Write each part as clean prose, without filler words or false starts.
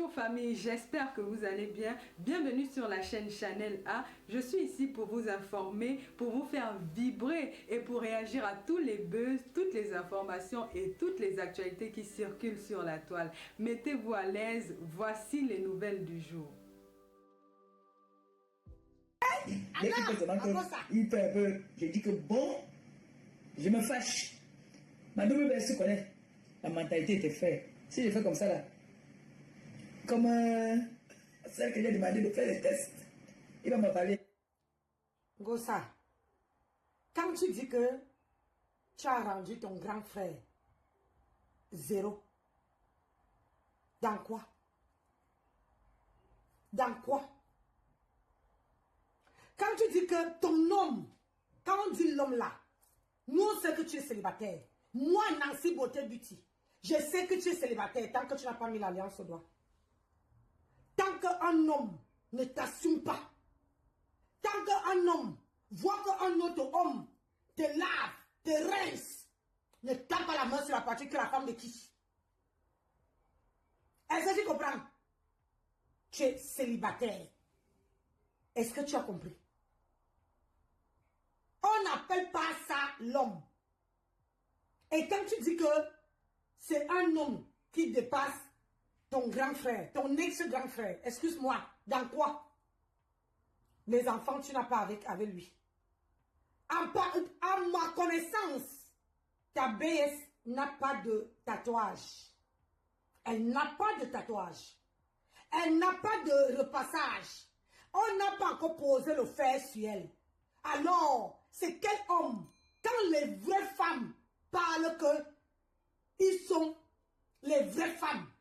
Bonjour famille, j'espère que vous allez bien. Bienvenue sur la chaîne Chanel A. Je suis ici pour vous informer, pour vous faire vibrer et pour réagir à tous les buzz, toutes les informations et toutes les actualités qui circulent sur la toile. Mettez-vous à l'aise, voici les nouvelles du jour. Dès qu'il peut il fait un peu, je dis que bon, je me fâche. Ma double belle se connaît. La mentalité était faite. Si je fais comme ça là, comme celle que j'ai demandé de faire les tests, il va me parler. Gossa, quand tu dis que tu as rendu ton grand frère zéro, dans quoi? Dans quoi? Quand tu dis que ton homme, quand on dit l'homme là, nous on sait que tu es célibataire. Moi, Nancy Beauté Beauty, je sais que tu es célibataire tant que tu n'as pas mis l'alliance au doigt. Tant qu'un homme ne t'assume pas, tant qu'un homme voit qu'un autre homme te lave, te rince, ne tape pas la main sur la partie que la femme de qui. Est-ce que tu comprends? Tu es célibataire. Est-ce que tu as compris? On n'appelle pas ça l'homme. Et quand tu dis que c'est un homme qui dépasse ton grand frère, ton ex-grand frère, excuse-moi, dans quoi? Les enfants, tu n'as pas avec lui. À ma connaissance, ta BS n'a pas de tatouage. Elle n'a pas de tatouage. Elle n'a pas de repassage. On n'a pas encore posé le fer sur elle. Alors, c'est quel homme? Quand les vraies femmes parlent que ils sont les vraies femmes,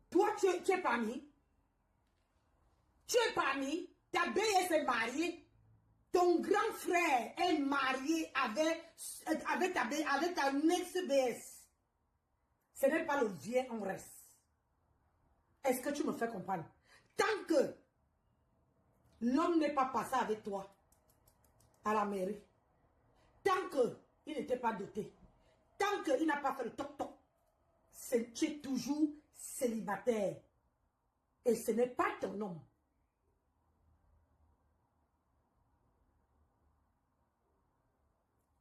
toi, tu es parmi. Tu es parmi. Ta BS est mariée. Ton grand frère est marié avec ta ex-BS. Ce n'est pas le vieux en reste. Est-ce que tu me fais comprendre? Tant que l'homme n'est pas passé avec toi à la mairie, tant qu'il n'était pas doté, tant qu'il n'a pas fait le toc-toc, tu es toujours célibataire. Et ce n'est pas ton homme.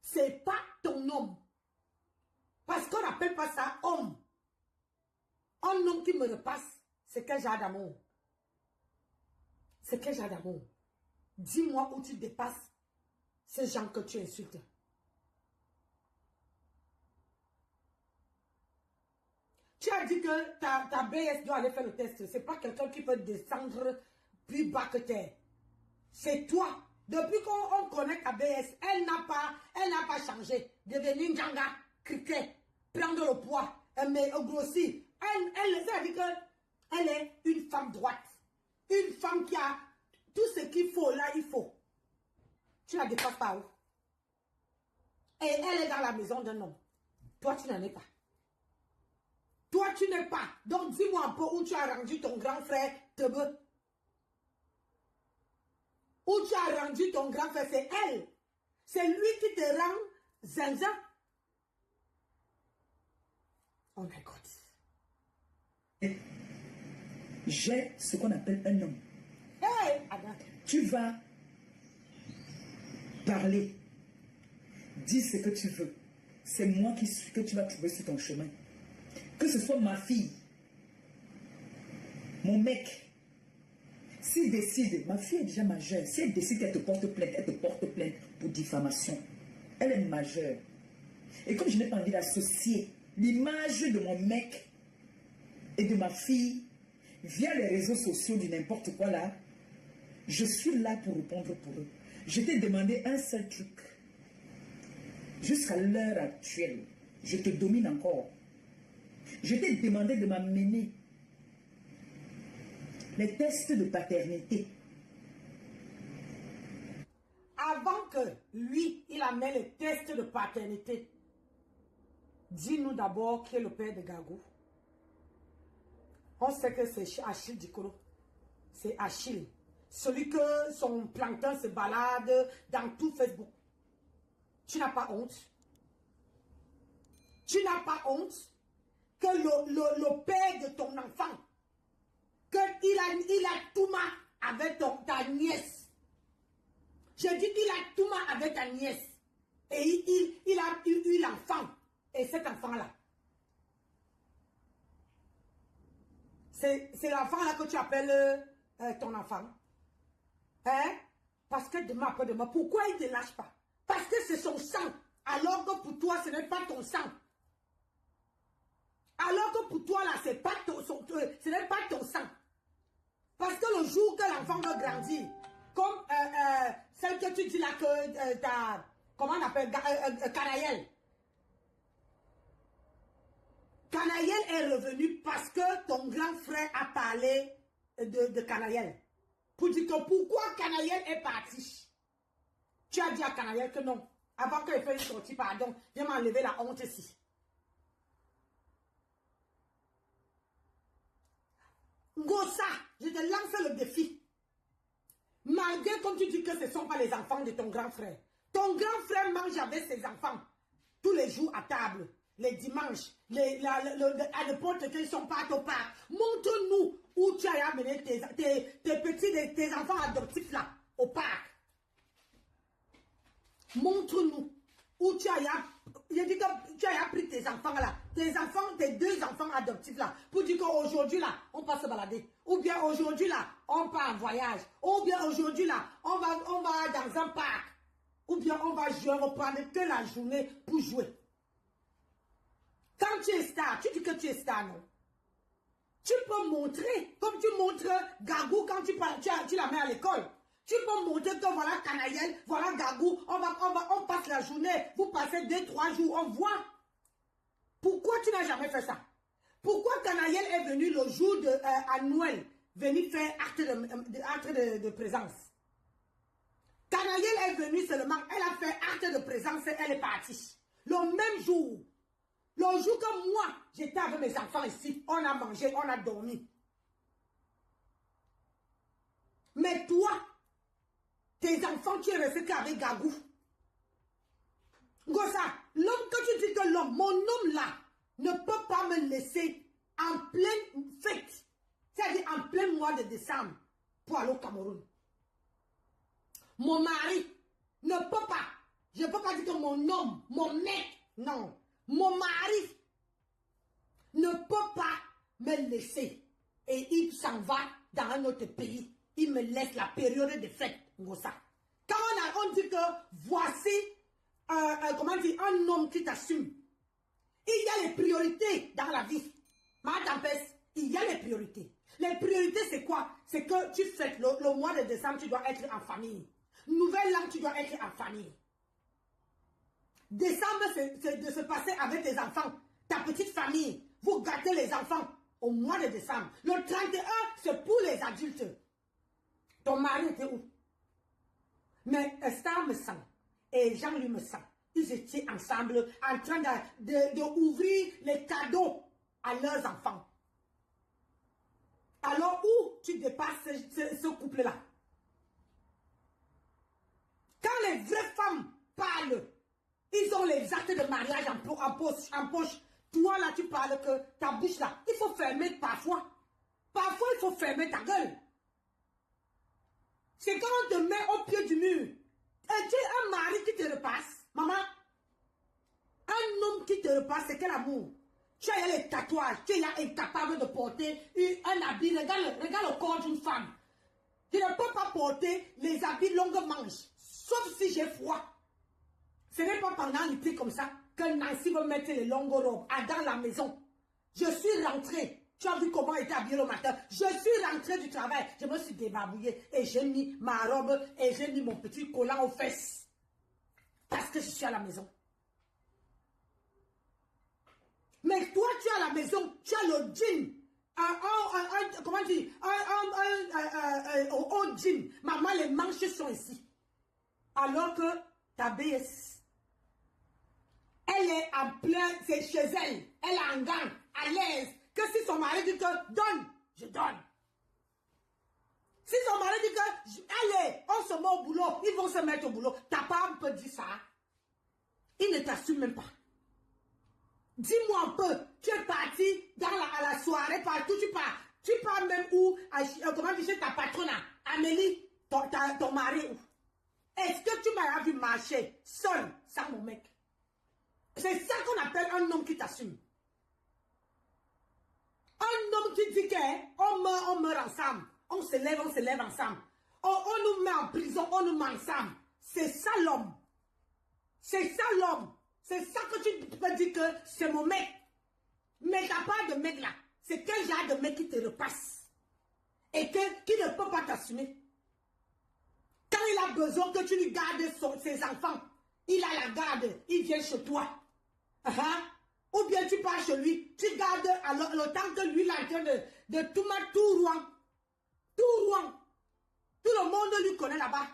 C'est pas ton homme. Parce qu'on n'appelle pas ça homme. Un homme qui me repasse, c'est quel genre d'amour? C'est quel genre d'amour? Dis-moi où tu dépasses ces gens que tu insultes. Tu as dit que ta BS doit aller faire le test. C'est pas quelqu'un qui peut descendre plus bas que terre. C'est toi. Depuis qu'on connaît ta BS, elle n'a pas changé. Devenir Njanga, cricket, prendre le poids, mais grossir. Ça veut dire qu'elle est une femme droite. Une femme qui a tout ce qu'il faut, là, il faut. Tu la dépasses pas où? Et elle est dans la maison d'un homme. Toi, tu n'en es pas. Toi, tu n'es pas. Donc, dis-moi un peu où tu as rendu ton grand frère Tebe. Où tu as rendu ton grand frère, c'est elle. C'est lui qui te rend zinzin. Oh my God. J'ai ce qu'on appelle un homme. Hey, Adam. Tu vas parler. Dis ce que tu veux. C'est moi que tu vas trouver sur ton chemin. Que ce soit ma fille, mon mec. S'il décide, ma fille est déjà majeure. Si elle décide qu'elle te porte plainte, elle te porte plainte pour diffamation. Elle est majeure. Et comme je n'ai pas envie d'associer l'image de mon mec et de ma fille via les réseaux sociaux du n'importe quoi là, je suis là pour répondre pour eux. Je t'ai demandé un seul truc. Jusqu'à l'heure actuelle, je te domine encore. Je t'ai demandé de m'amener les tests de paternité. Avant que lui, il amène les tests de paternité, dis-nous d'abord qui est le père de Gagou. On sait que c'est Achille Dikolo. C'est Achille. Celui que son plancton se balade dans tout Facebook. Tu n'as pas honte? Tu n'as pas honte que le père de ton enfant il a tout mal avec ta nièce. J'ai dit qu'il a tout mal avec ta nièce. Et il a eu l'enfant. Et cet enfant-là, c'est l'enfant-là que tu appelles ton enfant. Hein? Parce que demain, après demain, pourquoi il ne te lâche pas? Parce que c'est son sang. Alors que pour toi, ce n'est pas ton sang. Alors que pour toi, là, ce n'est pas ton sang. Parce que le jour que l'enfant va grandir, comme celle que tu dis là, que comment on appelle, Canaël. Canaël est revenu parce que ton grand frère a parlé de Canaël. Pour dire que pourquoi Canaël est parti. Tu as dit à Canaël que non. Avant qu'il fasse une sortie, pardon, viens m'enlever la honte ici. Gossa, je te lance le défi. Malgré comme tu dis que ce ne sont pas les enfants de ton grand frère. Ton grand frère mange avec ses enfants tous les jours à table, les dimanches, à n'importe quel, ils sont pas au parc. Montre-nous où tu as amené tes petits, tes enfants adoptifs là, au parc. Montre-nous où tu as pris tes enfants là, tes deux enfants adoptifs là, pour dire qu'aujourd'hui là, on passe se balader. Ou bien aujourd'hui là, on part en voyage. Ou bien aujourd'hui là, on va dans un parc. Ou bien on va jouer, on va prendre que la journée pour jouer. Quand tu es star, tu dis que tu es star, non? Tu peux montrer, comme tu montres Gagou quand tu la mets à l'école. Tu peux montrer que voilà Canaël, voilà Gagou, on passe la journée, vous passez 2-3 jours, on voit. Pourquoi tu n'as jamais fait ça? Pourquoi Canaël est venu le jour à Noël, venir faire acte de présence? Canaël est venu seulement, elle a fait acte de présence et elle est partie. Le même jour. Le jour que moi, j'étais avec mes enfants ici, on a mangé, on a dormi. Mais toi, tes enfants, tu es resté qu'avec Gagou. Gossa, l'homme que tu dis que l'homme, mon homme là, ne peut pas me laisser en pleine fête, c'est-à-dire en plein mois de décembre, pour aller au Cameroun. Mon mari ne peut pas, je ne peux pas dire que mon homme, mon mec, non. Mon mari ne peut pas me laisser et il s'en va dans un autre pays. Il me laisse la période de fête. Quand on dit que voici un homme qui t'assume, il y a les priorités dans la vie. Madame Pes, il y a les priorités. Les priorités, c'est quoi? C'est que tu fêtes le mois de décembre, tu dois être en famille. Nouvel an, tu dois être en famille. Décembre, c'est de se passer avec tes enfants, ta petite famille. Vous gâtez les enfants au mois de décembre. Le 31, c'est pour les adultes. Ton mari était où? Mais Esther me sent et Jean-Louis me sent. Ils étaient ensemble en train d'ouvrir les cadeaux à leurs enfants. Alors où tu dépasses ce couple-là? Quand les vraies femmes parlent, ils ont les actes de mariage en poche. Toi, là, tu parles que ta bouche, là, il faut fermer parfois. Parfois, il faut fermer ta gueule. C'est quand on te met au pied du mur. Et tu as un mari qui te repasse. Maman, un homme qui te repasse, c'est quel amour? Tu as les tatouages. Tu es incapable de porter un habit. Regarde le corps d'une femme. Je ne peux pas porter les habits longues manches. Sauf si j'ai froid. Ce n'est pas pendant l'été comme ça que Nancy va mettre les longues robes dans la maison. Je suis rentrée. Tu as vu comment elle était habillée le matin. Je suis rentrée du travail. Je me suis débarbouillée et j'ai mis ma robe et j'ai mis mon petit collant aux fesses. Parce que je suis à la maison. Mais toi, tu es à la maison. Tu as le jean. Comment dire? Au jean. Maman, les manches sont ici. Alors que ta BS, elle est en plein, c'est chez elle. Elle est en gang, à l'aise. Que si son mari dit que donne, je donne. Si son mari dit que allez, on se met au boulot, ils vont se mettre au boulot. Ta femme peut dire ça. Il ne t'assume même pas. Dis-moi un peu, tu es parti à la soirée, partout tu pars. Tu pars même où, comment dire, chez ta patronne, Amélie, ton mari. Est-ce que tu m'as vu marcher seul, sans mon mec? C'est ça qu'on appelle un homme qui t'assume. Un homme qui dit qu'on meurt, on meurt ensemble. On se lève ensemble. On nous met en prison, on nous met ensemble. C'est ça l'homme. C'est ça l'homme. C'est ça que tu peux dire que c'est mon mec. Mais t'as pas de mec là. C'est quel genre de mec qui te repasse et qui ne peut pas t'assumer. Quand il a besoin que tu lui gardes ses enfants, il a la garde, il vient chez toi. Ou bien tu pars chez lui, tu gardes le temps que lui il est en train de tout mettre tout Rouen. Tout Rouen. Tout le monde lui connaît là-bas.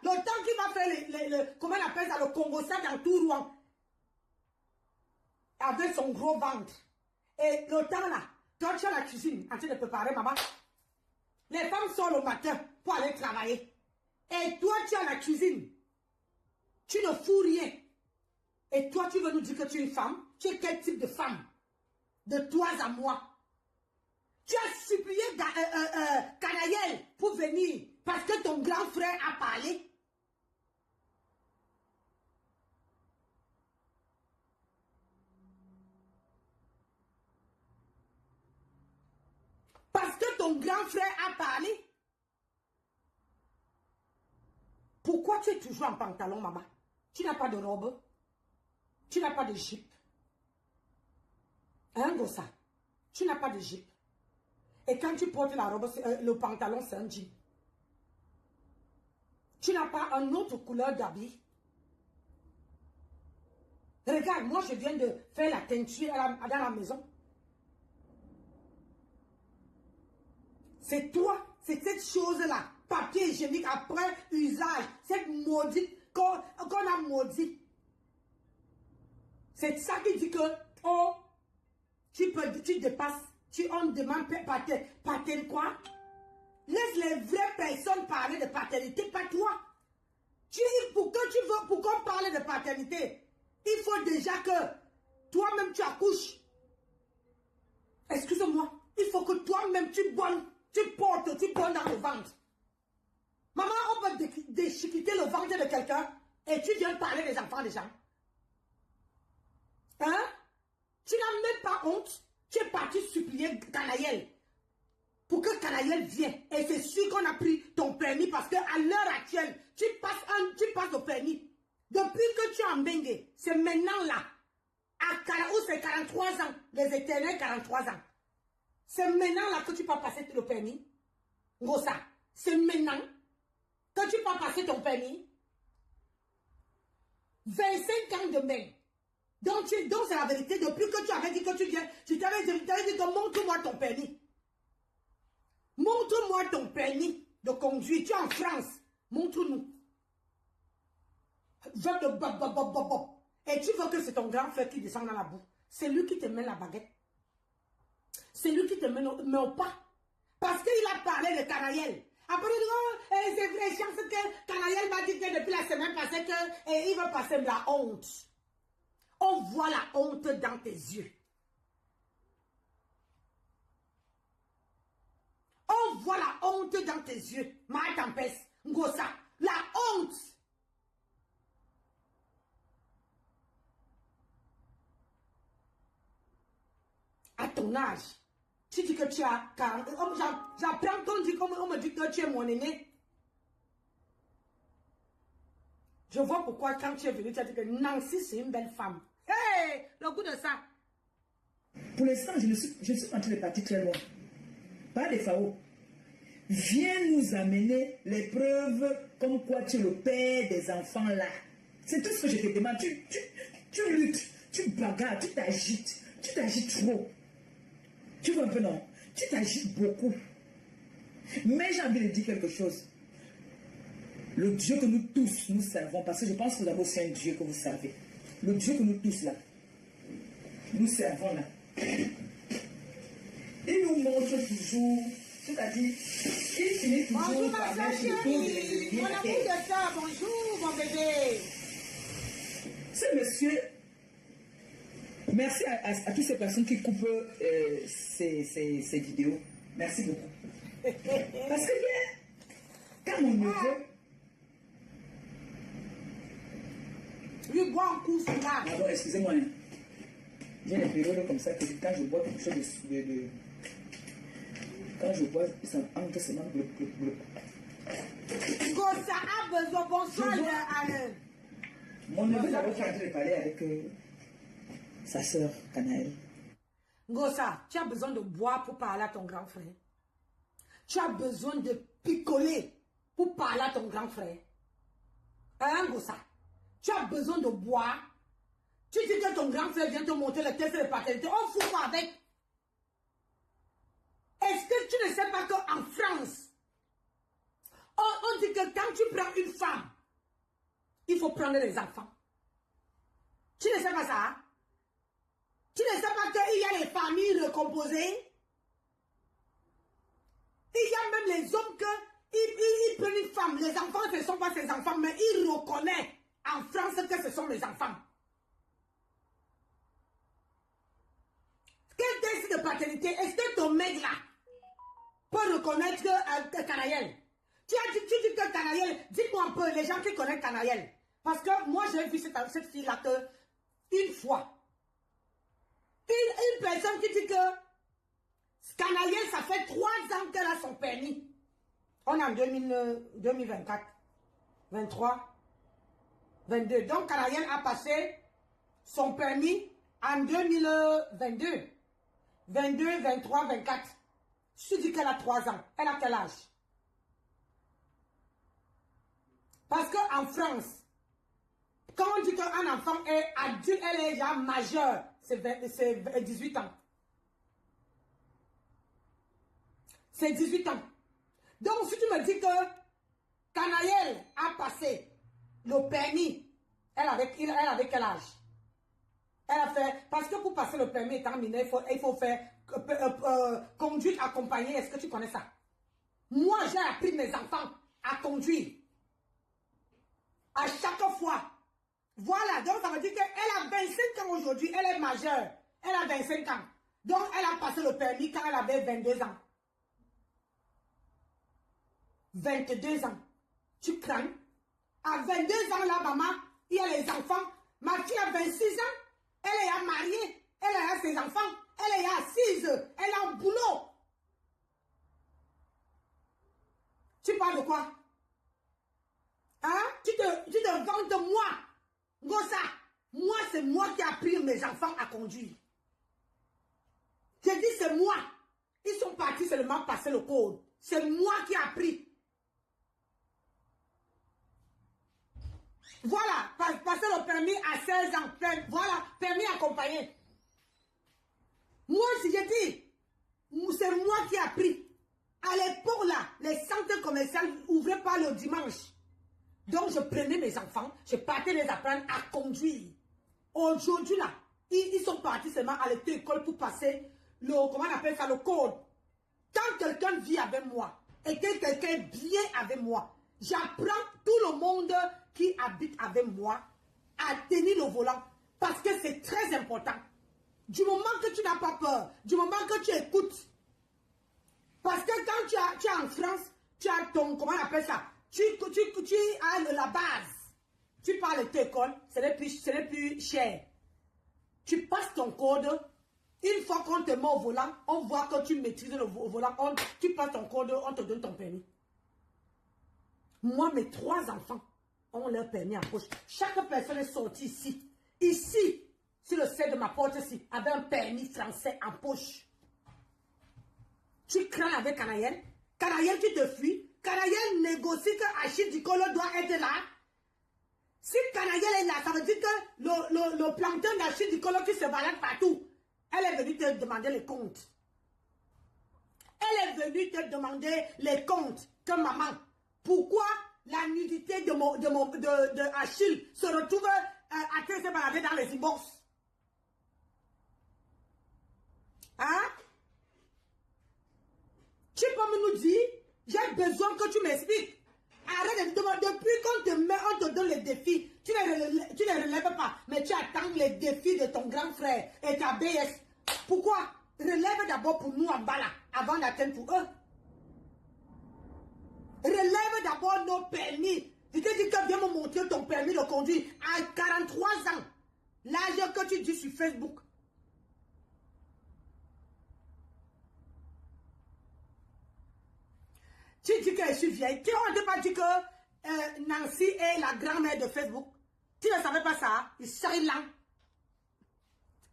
Le temps qu'il va faire comment on appelle ça, le Congo, ça dans tout Rouen. Avec son gros ventre. Et le temps là, toi tu es à la cuisine en train de préparer, maman. Les femmes sortent le matin pour aller travailler. Et toi tu es à la cuisine. Tu ne fous rien. Et toi tu veux nous dire que tu es une femme? Tu es quel type de femme? De toi à moi. Tu as supplié Canaël pour venir parce que ton grand frère a parlé. Parce que ton grand frère a parlé. Pourquoi tu es toujours en pantalon, maman? Tu n'as pas de robe? Tu n'as pas de jupe? Hein, Gossa? Tu n'as pas de jupe. Et quand tu portes la robe, le pantalon, c'est un jean. Tu n'as pas une autre couleur d'habit. Regarde, moi, je viens de faire la teinture dans la maison. C'est toi, c'est cette chose-là, papier hygiénique après usage, cette maudite qu'on a maudit. C'est ça qui dit que, oh, tu dépasses, on demande paternité quoi? Laisse les vraies personnes parler de paternité, pas toi. Pour qu'on parle de paternité, il faut déjà que toi-même tu accouches. Excuse-moi, il faut que toi-même tu bonnes. Tu portes dans le ventre. Maman, on peut déchiqueter le ventre de quelqu'un et tu viens parler des enfants des gens. Hein? Tu n'as même pas honte. Tu es parti supplier Canaël pour que Canaël vienne. Et c'est sûr qu'on a pris ton permis parce qu'à l'heure actuelle, tu passes au permis. Depuis que tu es en Bengue, c'est maintenant là. Où c'est 43 ans, les éternels 43 ans. C'est maintenant là que tu peux passer le permis. Gossa, c'est maintenant que tu peux passer ton permis. 25 ans de mai. Donc c'est la vérité. Depuis que tu avais dit que tu viens, tu t'avais dit que montre-moi ton permis. Montre-moi ton permis de conduire. Tu es en France. Montre-nous. Et tu veux que c'est ton grand frère qui descend dans la boue. C'est lui qui te met la baguette. C'est lui qui te met au pas. Parce qu'il a parlé de Canaël. Après, il dit, oh, c'est vrai, chance que Canaël m'a dit que depuis la semaine passée qu'il veut passer de la honte. On voit la honte dans tes yeux. On voit la honte dans tes yeux. Ma tempête, Ngosa, la honte. À ton âge, tu dis que tu as 40. J'apprends qu'on me dit que tu es mon aîné. Je vois pourquoi quand tu es venu, tu as dit que Nancy, c'est une belle femme. Hey, le goût de ça. Pour l'instant, je ne suis pas en train de partir très loin. Pas des FAO. Viens nous amener les preuves comme quoi tu es le père des enfants là. C'est tout ce que je te demande. Tu luttes, tu bagarres, tu t'agites trop. Tu vois un peu, non? Tu t'agites beaucoup. Mais j'ai envie de dire quelque chose. Le Dieu que nous tous nous servons, parce que je pense que vous avez aussi un Dieu que vous servez. Le Dieu que nous tous là, nous servons là. Il nous montre toujours, c'est-à-dire, il finit toujours par mettre le dos de Mon amour de ça, bonjour mon bébé. Ce monsieur Merci à toutes ces personnes qui coupent ces vidéos. Merci beaucoup. Parce que hier, quand mon neveu... Lui boit un coup sur là. Ah bon, excusez-moi. Hein. J'ai des périodes comme ça que quand je bois quelque chose quand je bois, ça entre seulement bloc. Gossa a besoin, bonsoir Alain. Mon neveu d'abord qui est en train de parler avec sa soeur Canaël. Gossa, tu as besoin de boire pour parler à ton grand frère. Tu as besoin de picoler pour parler à ton grand frère. Hein, Gossa? Tu as besoin de boire. Tu dis que ton grand frère vient te montrer le test de paternité. On fout quoi avec? Est-ce que tu ne sais pas qu'en France, on dit que quand tu prends une femme, il faut prendre les enfants. Tu ne sais pas ça? Hein? Tu ne sais pas qu'il y a les familles recomposées? Il y a même les hommes ils prennent une femme. Les enfants, ce ne sont pas ses enfants, mais ils reconnaissent en France que ce sont mes enfants. Quel test de paternité? Est-ce que ton mec là peut reconnaître Canaël? Tu dis que Canaël, dis-moi un peu, les gens qui connaissent Canaël. Parce que moi, j'ai vu cette fille-là une fois. Une personne qui dit que Canaël, ça fait 3 ans qu'elle a son permis. On est en 2024, 23, 22. Donc, Canaël a passé son permis en 2022. 22, 23, 24. Je dis qu'elle a 3 ans. Elle a quel âge? Parce qu'en France, quand on dit qu'un enfant est adulte, elle est déjà majeure, c'est 18 ans. C'est 18 ans. Donc, si tu me dis que Canaël a passé le permis, elle avait quel âge? Elle a fait, parce que pour passer le permis étant mineur, il faut faire conduite accompagnée. Est-ce que tu connais ça? Moi, j'ai appris mes enfants à conduire. À chaque fois. Voilà, donc ça veut dire qu'elle a 25 ans aujourd'hui. Elle est majeure. Elle a 25 ans. Donc, elle a passé le permis quand elle avait 22 ans. 22 ans. Tu crains? À 22 ans, là, maman, il y a les enfants. Ma fille a 26 ans. Elle est mariée. Elle a ses enfants. Elle est assise. Elle a un boulot. Tu parles de quoi? Hein? Tu te vantes de moi. Gossa, moi, c'est moi qui ai appris mes enfants à conduire. J'ai dit, c'est moi. Ils sont partis seulement passer le code. C'est moi qui ai appris. Voilà, passer le permis à 16 ans. Voilà, permis accompagné. Moi, si j'ai dit, c'est moi qui ai appris. À l'époque, là, les centres commerciaux n'ouvraient pas le dimanche. Donc, je prenais mes enfants, je partais les apprendre à conduire. Aujourd'hui, là, ils sont partis seulement à l'école pour passer le, comment on appelle ça, le code. Quand quelqu'un vit avec moi et que quelqu'un vient avec moi, j'apprends tout le monde qui habite avec moi à tenir le volant parce que c'est très important. Du moment que tu n'as pas peur, du moment que tu écoutes, parce que quand tu es en France, tu as ton, comment on appelle ça, tu as la base. Tu pars à l'école, ce n'est plus cher. Tu passes ton code. Une fois qu'on te met au volant, on voit que tu maîtrises le volant. Tu passes ton code, on te donne ton permis. Moi, mes 3 enfants ont leur permis en poche. Chaque personne est sortie ici. Ici, sur le seuil de ma porte ici, avec un permis français en poche. Tu crains avec Canaël. Canaël, tu te fuis. Canaël négocie que Achille Dicolo doit être là. Si Canaël est là, ça veut dire que le plancton d'Achille Dicolo qui se balade partout, elle est venue te demander les comptes. Elle est venue te demander les comptes que maman. Pourquoi la nudité de Achille se retrouve à se balader dans les inbox? Hein? Tu peux nous dire, j'ai besoin que tu m'expliques. Arrête de demander. Depuis qu'on te met, on te donne les défis. Tu ne relèves pas. Mais tu attends les défis de ton grand frère et ta BS. Pourquoi? Relève d'abord pour nous en bas là, avant d'atteindre pour eux. Relève d'abord nos permis. Je te dis que viens me montrer ton permis de conduire à 43 ans. L'âge que tu dis sur Facebook. Tu dis que je suis vieille. Tu n'as pas dit que Nancy est la grand-mère de Facebook. Tu ne savais pas ça. Il serait là.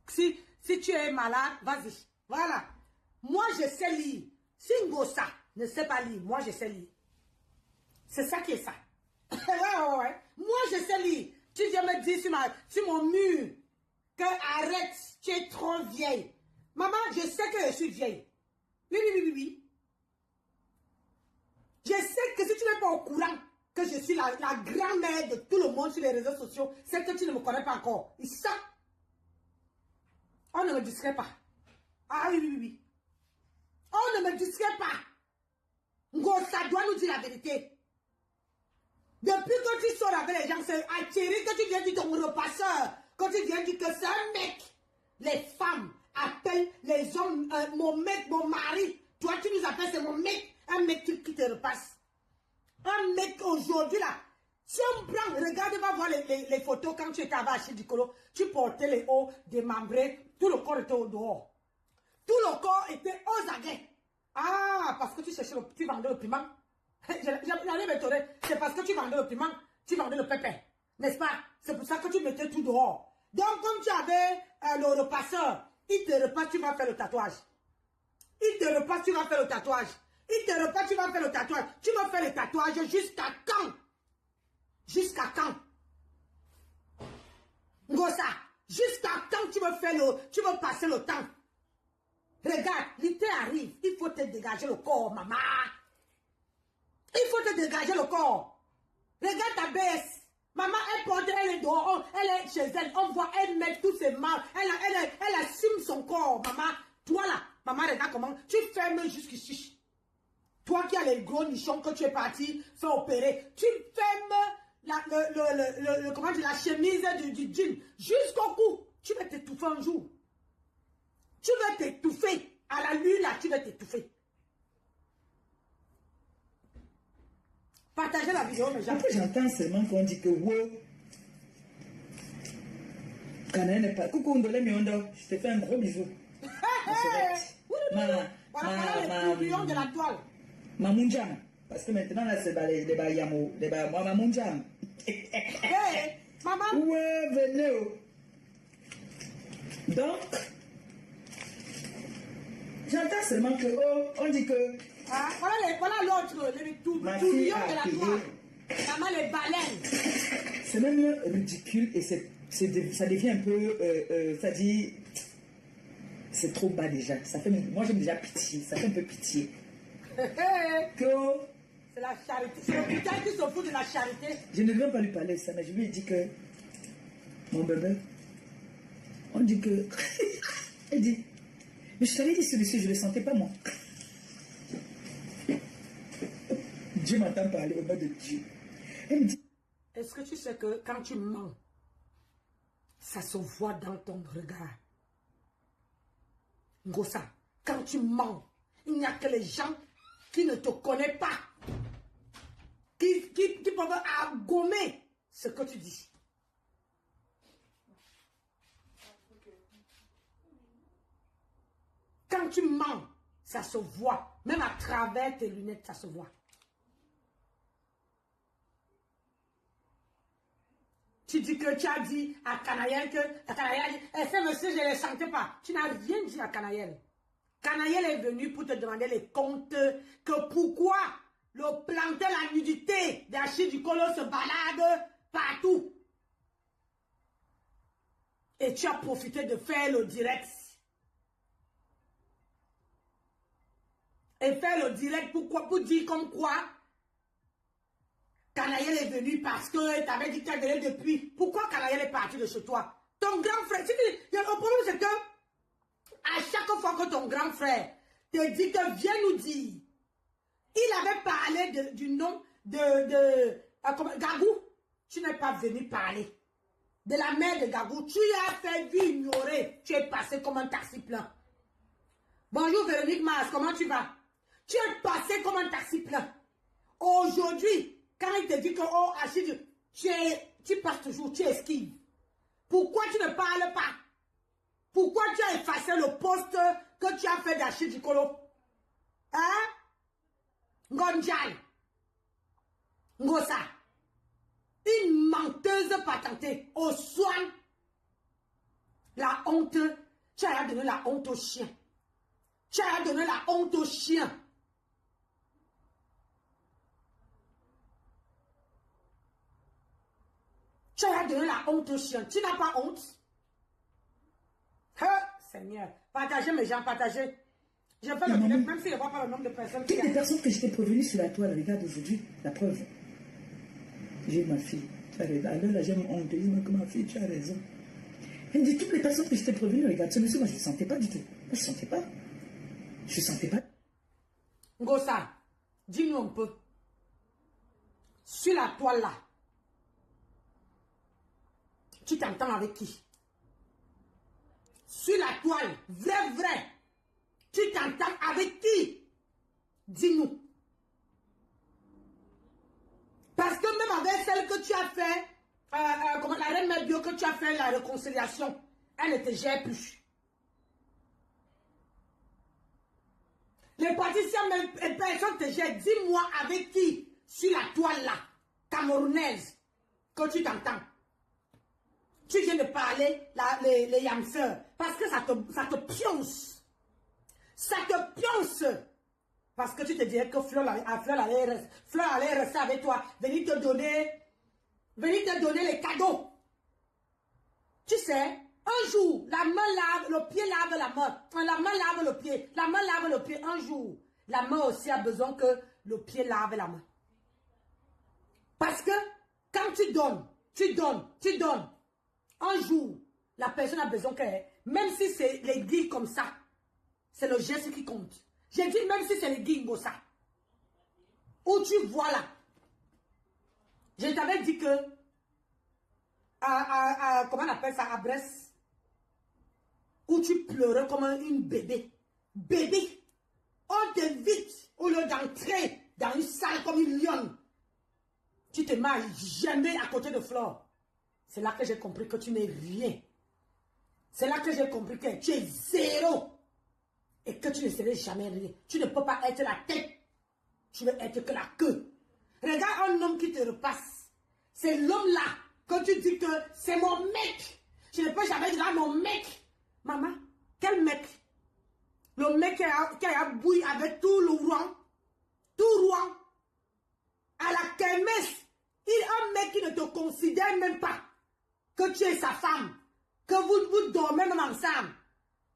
Si tu es malade, vas-y. Voilà. Moi, je sais lire. Si Ngosa ne sait pas lire, moi, je sais lire. C'est ça qui est ça. ouais. Moi, je sais lire. Tu viens me dire sur mon mur que arrête, tu es trop vieille. Maman, je sais que je suis vieille. Oui. Je sais que si tu n'es pas au courant que je suis la grand-mère de tout le monde sur les réseaux sociaux, c'est que tu ne me connais pas encore. Et ça, on ne me distrait pas. Ah oui. On ne me distrait pas. Ça doit nous dire la vérité. Depuis que tu sors avec les gens, c'est à Thierry que tu viens dire ton repasseur, que tu viens dire que c'est un mec. Les femmes appellent les hommes, mon mec, mon mari. Toi, tu nous appelles, c'est mon mec. Un mec qui te repasse. Un mec aujourd'hui là. Si on prend, regarde, va voir les photos quand tu étais à Chidikolo. Tu portais les hauts, démembrés. Tout le corps était au dehors. Tout le corps était aux aguets. Ah, parce que tu vendais le piment. C'est parce que tu vendais le piment, tu vendais le pépin. N'est-ce pas? C'est pour ça que tu mettais tout dehors. Donc, comme tu avais le repasseur, il te repasse, tu vas faire le tatouage. Il te repasse, tu vas faire le tatouage. Il te repasse, tu vas faire le tatouage. Tu vas faire le tatouage jusqu'à quand? Jusqu'à quand? Ngosa, jusqu'à quand tu veux passer le temps? Regarde, l'été arrive, il faut te dégager le corps, maman. Il faut te dégager le corps. Regarde ta baisse. Maman, elle est dehors, elle est chez elle. On voit, elle met tous ses mains. Elle assume son corps, maman. Toi là, maman, regarde comment. Tu fermes jusqu'ici. Toi qui as les gros nichons que tu es parti faire opérer. Tu fermes la chemise du jean jusqu'au cou. Tu vas t'étouffer un jour. Tu vas t'étouffer. À la lune là, tu vas t'étouffer. Partagez la vidéo, mes gens. Après, j'entends seulement qu'on dit que wow. Canaille n'est pas. Coucou, Ndolé Miondo. Je te fais un gros bisou. Voilà les tourbillons de la toile. Mamounjam. Parce que maintenant, là, c'est les Bayamo. Les Bayamo, Mamounjam. Hey, maman. Ouais, venez. Donc, j'entends seulement que, on dit que. Ah, voilà l'autre, les tourbillons de la toile. Maman, les baleines. C'est même ridicule et ça devient un peu, ça dit, c'est trop bas déjà. Ça fait, moi j'aime déjà pitié, ça fait un peu pitié. Que c'est la charité, c'est le putain qui se fout de la charité. Je ne viens pas lui parler de ça, mais je lui ai dit que, mon bébé, on dit que, elle dit, mais je t'avais dit celui-ci, je ne le sentais pas moi. Dieu m'entend parler au bas de Dieu. Elle me dit, est-ce que tu sais que quand tu mens, ça se voit dans ton regard? Ngosa, quand tu mens, il n'y a que les gens qui ne te connaissent pas, qui peuvent gommer ce que tu dis. Quand tu mens, ça se voit. Même à travers tes lunettes, ça se voit. Tu dis que tu as dit à Canaïel que ce monsieur, je ne le sentais pas. Tu n'as rien dit à Canaïel. Canaïel est venu pour te demander les comptes que pourquoi le planter la nudité d'Achille du Colo se balade partout. Et tu as profité de faire le direct. Et faire le direct pour dire comme quoi Canaïel est venu parce que tu avais dit que tu allais depuis. Pourquoi Canaïel est parti de chez toi? Ton grand frère, le problème c'est que à chaque fois que ton grand frère te dit que viens nous dire, il avait parlé du nom Gagou, tu n'es pas venu parler. De la mère de Gagou, tu as fait vie ignorer. Tu es passé comme un taxi plein. Bonjour Véronique Mars, comment tu vas? Tu es passé comme un taxi plein. Aujourd'hui, quand il te dit que, oh, Achille, tu passes toujours, tu esquives. Pourquoi tu ne parles pas? Pourquoi tu as effacé le poste que tu as fait d'Achille Dikolo? Hein? Ngonjai. Ngosa. Une menteuse patentée au soin. La honte. Tu as donné la honte au chien. Tu as donné la honte au chien. Tu as donné la honte au chien. Tu n'as pas honte? Seigneur, partagez mes gens, partagez. Je fais le direct, même si je ne vois pas le nombre de personnes. Toutes les personnes que je t'ai prévenues sur la toile, regarde aujourd'hui, la preuve. J'ai ma fille. Tu as raison. Alors là, j'ai mon honte. Je dis que ma fille, tu as raison. Elle me dit, toutes les personnes que je t'ai prévenues, regarde, ce monsieur, moi, je ne le sentais pas du tout. Moi, je ne sentais pas. Je ne sentais pas. Ngosa, dis-nous un peu. Sur la toile là, tu t'entends avec qui? Sur la toile, vrai, tu t'entends avec qui? Dis-nous. Parce que même avec celle que tu as fait, comme la reine Mère Bio, que tu as fait la réconciliation, elle ne te gère plus. Les praticiens, même personne te gère. Dis-moi avec qui, sur la toile là, camerounaise, que tu t'entends. Tu viens de parler, les yamseurs, parce que ça te pionce. Ça te pionce. Parce que tu te disais que Fleur allait rester avec toi, venir te donner les cadeaux. Tu sais, un jour, la main lave, le pied lave la main. La main lave le pied. La main lave le pied. Un jour, la main aussi a besoin que le pied lave la main. Parce que quand tu donnes. Un jour, la personne a besoin que, même si c'est les guilles comme ça, c'est le geste qui compte. J'ai dit même si c'est les guilles comme ça. Où tu vois là. Je t'avais dit que, comment on appelle ça, à Brest, où tu pleurais comme une bébé. Bébé, on t'invite, au lieu d'entrer dans une salle comme une lionne, tu te mets jamais à côté de Flore. C'est là que j'ai compris que tu n'es rien. C'est là que j'ai compris que tu es zéro. Et que tu ne serais jamais rien. Tu ne peux pas être la tête. Tu veux être que la queue. Regarde un homme qui te repasse. C'est l'homme-là que tu dis que c'est mon mec. Je ne peux jamais dire à mon mec. Maman, quel mec? Le mec qui a bouilli avec tout le roi. Tout roi. À la kermesse. Il est un mec qui ne te considère même pas. Que tu es sa femme, que vous dormez même ensemble.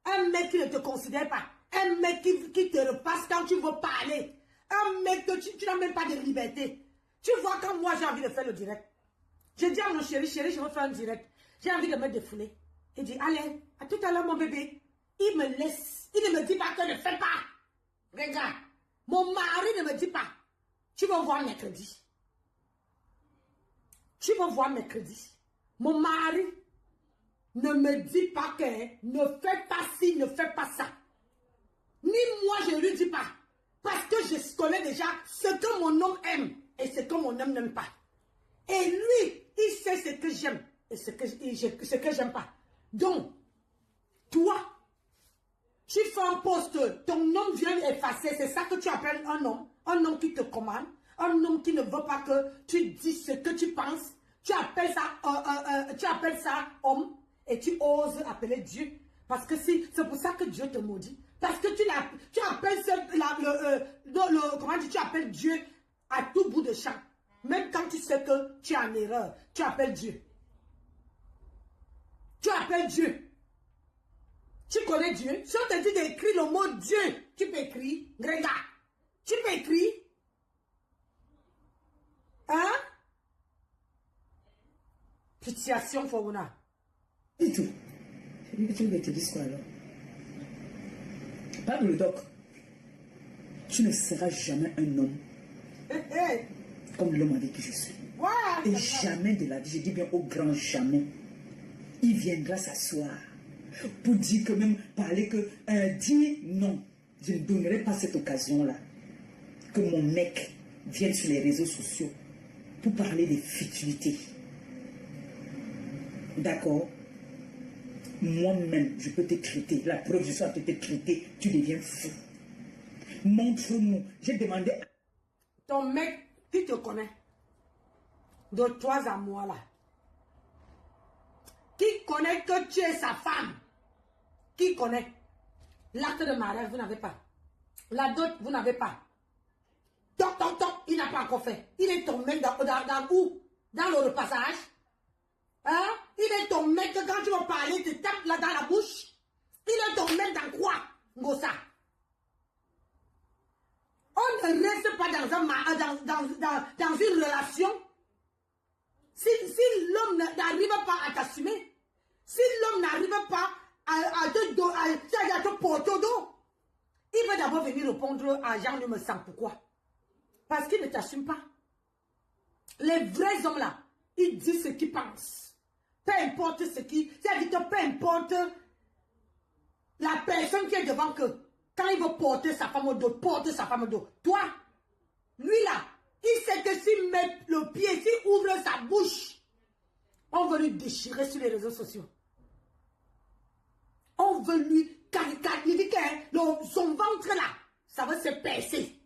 Un mec qui ne te considère pas. Un mec qui te repasse quand tu veux parler. Un mec que tu n'as même pas de liberté. Tu vois, quand moi j'ai envie de faire le direct, je dis à mon chéri, je veux faire un direct. J'ai envie de me défouler. Il dit, allez, à tout à l'heure mon bébé. Il me laisse. Il ne me dit pas que ne fais pas. Regarde, mon mari ne me dit pas. Tu vas voir mercredi. Tu vas voir mercredi. Mon mari ne me dit pas que ne fais pas ci, ne fais pas ça. Ni moi, je ne lui dis pas. Parce que je connais déjà ce que mon homme aime et ce que mon homme n'aime pas. Et lui, il sait ce que j'aime et ce que j'aime pas. Donc, toi, tu fais un poste, ton homme vient effacer, c'est ça que tu appelles un homme qui te commande, un homme qui ne veut pas que tu dises ce que tu penses. Tu appelles ça homme et tu oses appeler Dieu. Parce que c'est pour ça que Dieu te maudit. Parce que tu appelles tu appelles Dieu à tout bout de champ. Même quand tu sais que tu es en erreur, tu appelles Dieu. Tu appelles Dieu. Tu connais Dieu. Si on te dit d'écrire le mot Dieu, tu peux écrire. Regarde. Tu peux écrire. Hein? Situation Fauna. Du tout. Tu veux te dire quoi alors? Parle le doc. Tu ne seras jamais un homme. comme l'homme avec qui je suis. Ouais, Et jamais de la vie, je dis bien au grand jamais, il viendra s'asseoir pour dire que même parler que dire non, je ne donnerai pas cette occasion-là que mon mec vienne sur les réseaux sociaux pour parler des futilités. D'accord? Moi-même, je peux te traiter. La preuve, je suis en train de te traiter. Tu deviens fou. Montre-nous. J'ai demandé. Ton mec qui te connaît, de toi à moi là, qui connaît que tu es sa femme, qui connaît l'acte de mariage, vous n'avez pas. La dot, vous n'avez pas. Toc, toc, toc, il n'a pas encore fait. Il est ton mec dans où? Dans le repassage? Hein? Il est ton mec que quand tu vas parler, tu tapes là dans la bouche. Il est ton mec dans quoi, Ngosa? On ne reste pas dans une relation. Si l'homme n'arrive pas à t'assumer, si l'homme n'arrive pas à te porter au dos, il va d'abord venir répondre à Jean ne me sens pourquoi. Parce qu'il ne t'assume pas. Les vrais hommes là, ils disent ce qu'ils pensent. Peu importe ce qui... C'est-à-dire que peu importe la personne qui est devant que quand il veut porter sa femme au dos, porte sa femme au dos. Toi, lui là, il sait que s'il met le pied, s'il ouvre sa bouche, on veut lui déchirer sur les réseaux sociaux. On veut lui... Il dit que son ventre là, ça va se percer.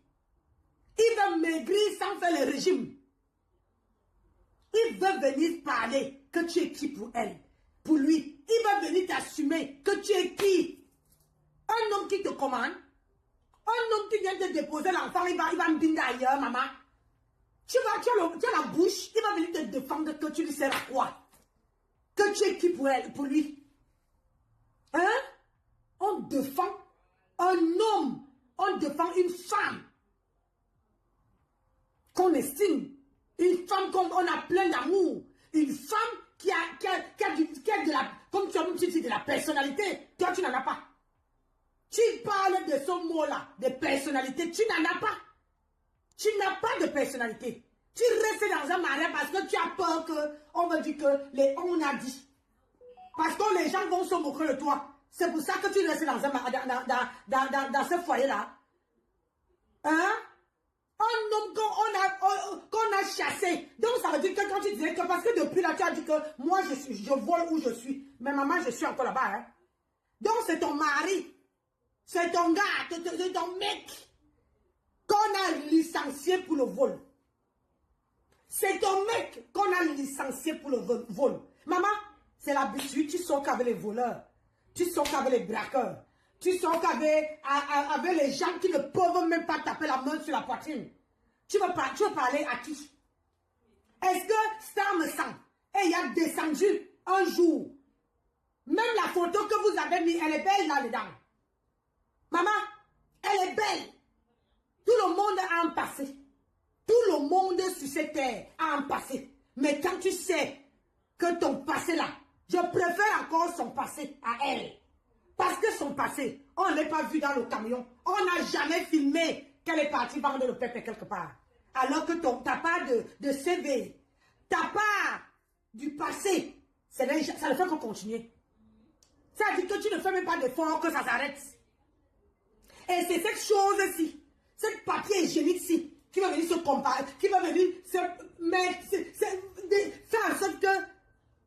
Il va maigrir sans faire le régime. Il veut venir parler que tu es qui pour elle. Pour lui, il va venir t'assumer que tu es qui. Un homme qui te commande, un homme qui vient te déposer l'enfant, il va me binder ailleurs, maman. Tu as la bouche, il va venir te défendre que tu lui sers à quoi. Que tu es qui pour elle, pour lui. Hein? On défend un homme, on défend une femme qu'on estime, une femme qu'on a plein d'amour, une femme qui a de la, comme tu dis, de la personnalité. Toi, tu n'en as pas. Tu parles de ce mot-là, de personnalité, tu n'en as pas. Tu n'as pas de personnalité. Tu restes dans un mariage parce que tu as peur qu'on va dire que on a dit. Parce que les gens vont se moquer de toi. C'est pour ça que tu restes dans ce foyer-là. Hein? Un homme qu'on a chassé. Donc ça veut dire que quand tu disais que parce que depuis là tu as dit que moi je vole où je suis. Mais maman, je suis encore là-bas. Hein? Donc c'est ton mari. C'est ton gars. C'est ton mec. Qu'on a licencié pour le vol. C'est ton mec qu'on a licencié pour le vol. Maman, c'est l'habitude. Tu sors qu'avec les voleurs. Tu sors qu'avec les braqueurs. Tu sors qu'avec les gens qui ne peuvent même pas taper la main sur la poitrine. Tu veux parler à qui? Est-ce que Star me sent? Et il a descendu un jour. Même la photo que vous avez mise, elle est belle là-dedans. Maman, elle est belle. Tout le monde a un passé. Tout le monde sur cette terre a un passé. Mais quand tu sais que ton passé là, je préfère encore son passé à elle. Parce que son passé, on ne l'a pas vu dans le camion. On n'a jamais filmé qu'elle est partie vendre le pépé quelque part. Alors que ta part de CV, ta part du passé, ça ne fait que continuer. Ça dit que tu ne fais même pas d'effort que ça s'arrête. Et c'est cette chose-ci, cette papier hygiénique-ci, qui va venir se comparer, qui va venir faire en sorte que,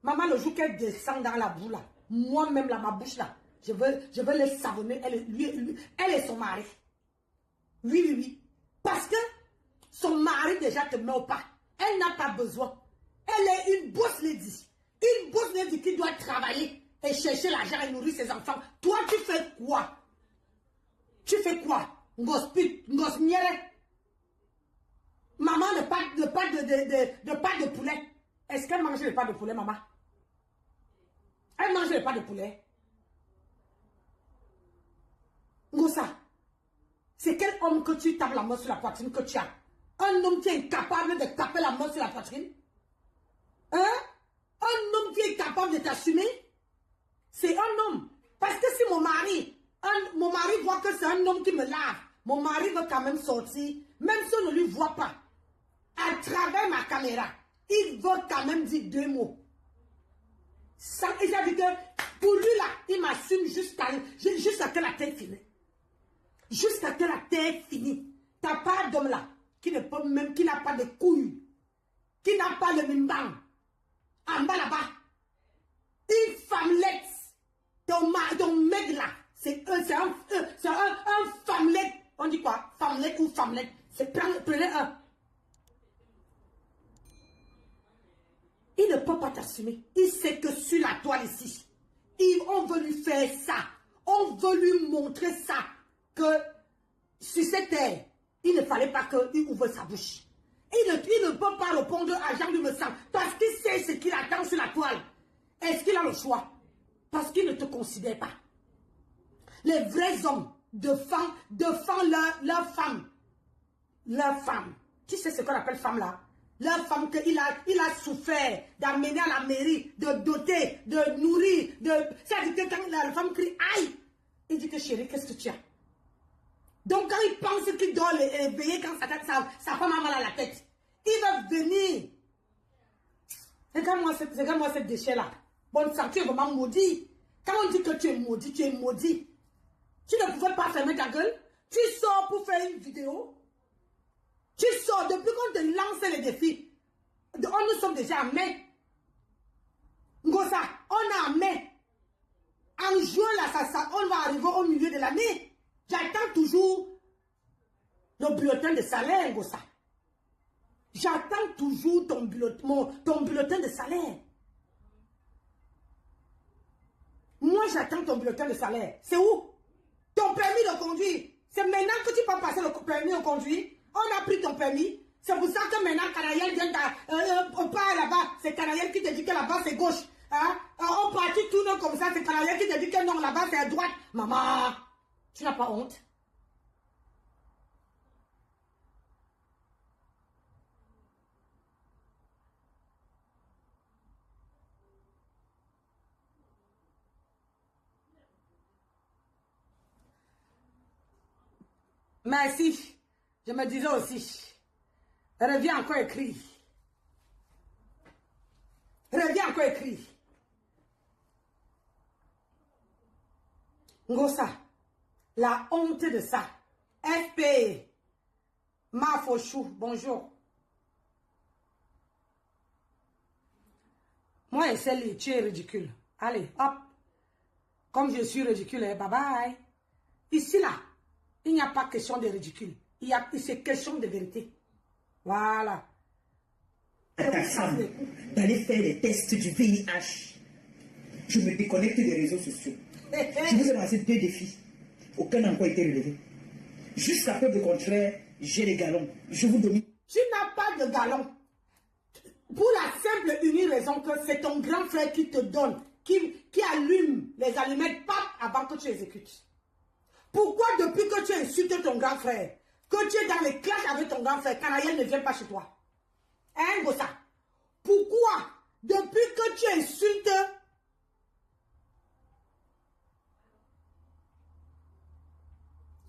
maman, le jour qu'elle descend dans la boue là, moi-même là, ma bouche là, je veux les savonner, elle est son mari. Oui. Parce que son mari déjà te met au pas. Elle n'a pas besoin. Elle est une boss lady. Une boss lady qui doit travailler et chercher l'argent et nourrir ses enfants. Toi, tu fais quoi? Tu fais quoi? Ngos niere. Maman, le pas de poulet. Est-ce qu'elle mange le pas de poulet, maman? Elle mange le pas de poulet. Ngosa, c'est quel homme que tu tapes la main sur la poitrine que tu as? Un homme qui est incapable de taper la main sur la poitrine? Hein? Un homme qui est capable de t'assumer? C'est un homme. Parce que si mon mari voit que c'est un homme qui me lave, mon mari veut quand même sortir, même si on ne lui voit pas. à travers ma caméra, il veut quand même dire 2 mots. Ça, il a dit que pour lui là, il m'assume jusqu'à que la terre finisse. Jusqu'à que la terre finisse. T'as pas d'homme là qui ne peut même, qui n'a pas de couilles, qui n'a pas le mimbang. En bas là-bas, une femmelette. Ton mec là, c'est un femmelette. On dit quoi? Femmelette ou femmelette? Prenez un. Il ne peut pas t'assumer. Il sait que sur la toile ici, on veut lui faire ça. On veut lui montrer ça. Que sur cette terre, il ne fallait pas qu'il ouvre sa bouche. Il ne peut pas répondre à Jean me sang parce qu'il sait ce qu'il attend sur la toile. Est-ce qu'il a le choix? Parce qu'il ne te considère pas. Les vrais hommes défendent leur femme. Leur femme. Tu sais ce qu'on appelle femme là? Leur femme qu'il a souffert d'amener à la mairie, de doter, de nourrir. Ça dit que quand la femme crie aïe, il dit que chérie, qu'est-ce que tu as? Donc quand il pense qu'il doit l'éveiller quand sa femme a mal à la tête, il va venir. Regarde-moi ce déchet là. Bon sang, tu es vraiment maudit. Quand on dit que tu es maudit, tu es maudit. Tu ne pouvais pas fermer ta gueule. Tu sors pour faire une vidéo. Tu sors depuis qu'on te lance les défis. Nous sommes déjà en mai. Ngosa, on est en mai. En juin, là, on va arriver au milieu de l'année. J'attends toujours le bulletin de salaire, Ngosa. J'attends toujours ton bulletin de salaire. Moi, j'attends ton bulletin de salaire. C'est où? Ton permis de conduire. C'est maintenant que tu peux passer le permis de conduire. On a pris ton permis. C'est pour ça que maintenant, Canayel vient on part là-bas. C'est Canayel qui te dit que là-bas, c'est gauche. Hein? On part, tu tournes comme ça. C'est Canayel qui te dit que non, là-bas, c'est à droite. Maman, tu n'as pas honte? Merci. Je me disais aussi. Reviens encore écrit. Reviens encore écrit. Ngosa, la honte de ça. FP. Mafochou, bonjour. Moi, et celle tu es ridicule. Allez, hop. Comme je suis ridicule, bye bye. Ici, là. Il n'y a pas question de ridicule. C'est question de vérité. Voilà. À ta femme d'aller faire les tests du VIH. Je me déconnecte des réseaux sociaux. Je vous ai lancé 2 défis. Aucun n'a encore été relevé. Jusqu'à preuve de contraire, j'ai les galons. Je vous domine. Tu n'as pas de galons. Pour la simple et unique raison que c'est ton grand frère qui te donne, qui allume les allumettes pas avant que tu exécutes. Pourquoi depuis que tu insultes ton grand frère, que tu es dans les clashs avec ton grand frère, Canayel ne vient pas chez toi? Hein, Gossa? Pourquoi depuis que tu insultes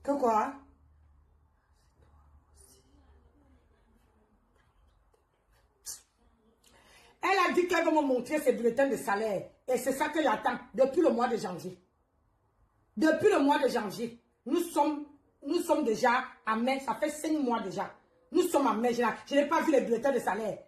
que quoi? Elle a dit qu'elle va me montrer ses bulletins de salaire. Et c'est ça que j'attends depuis le mois de janvier. Depuis le mois de janvier, nous sommes déjà à mai, ça fait 5 mois déjà. Nous sommes à mai, je n'ai pas vu les bulletins de salaire.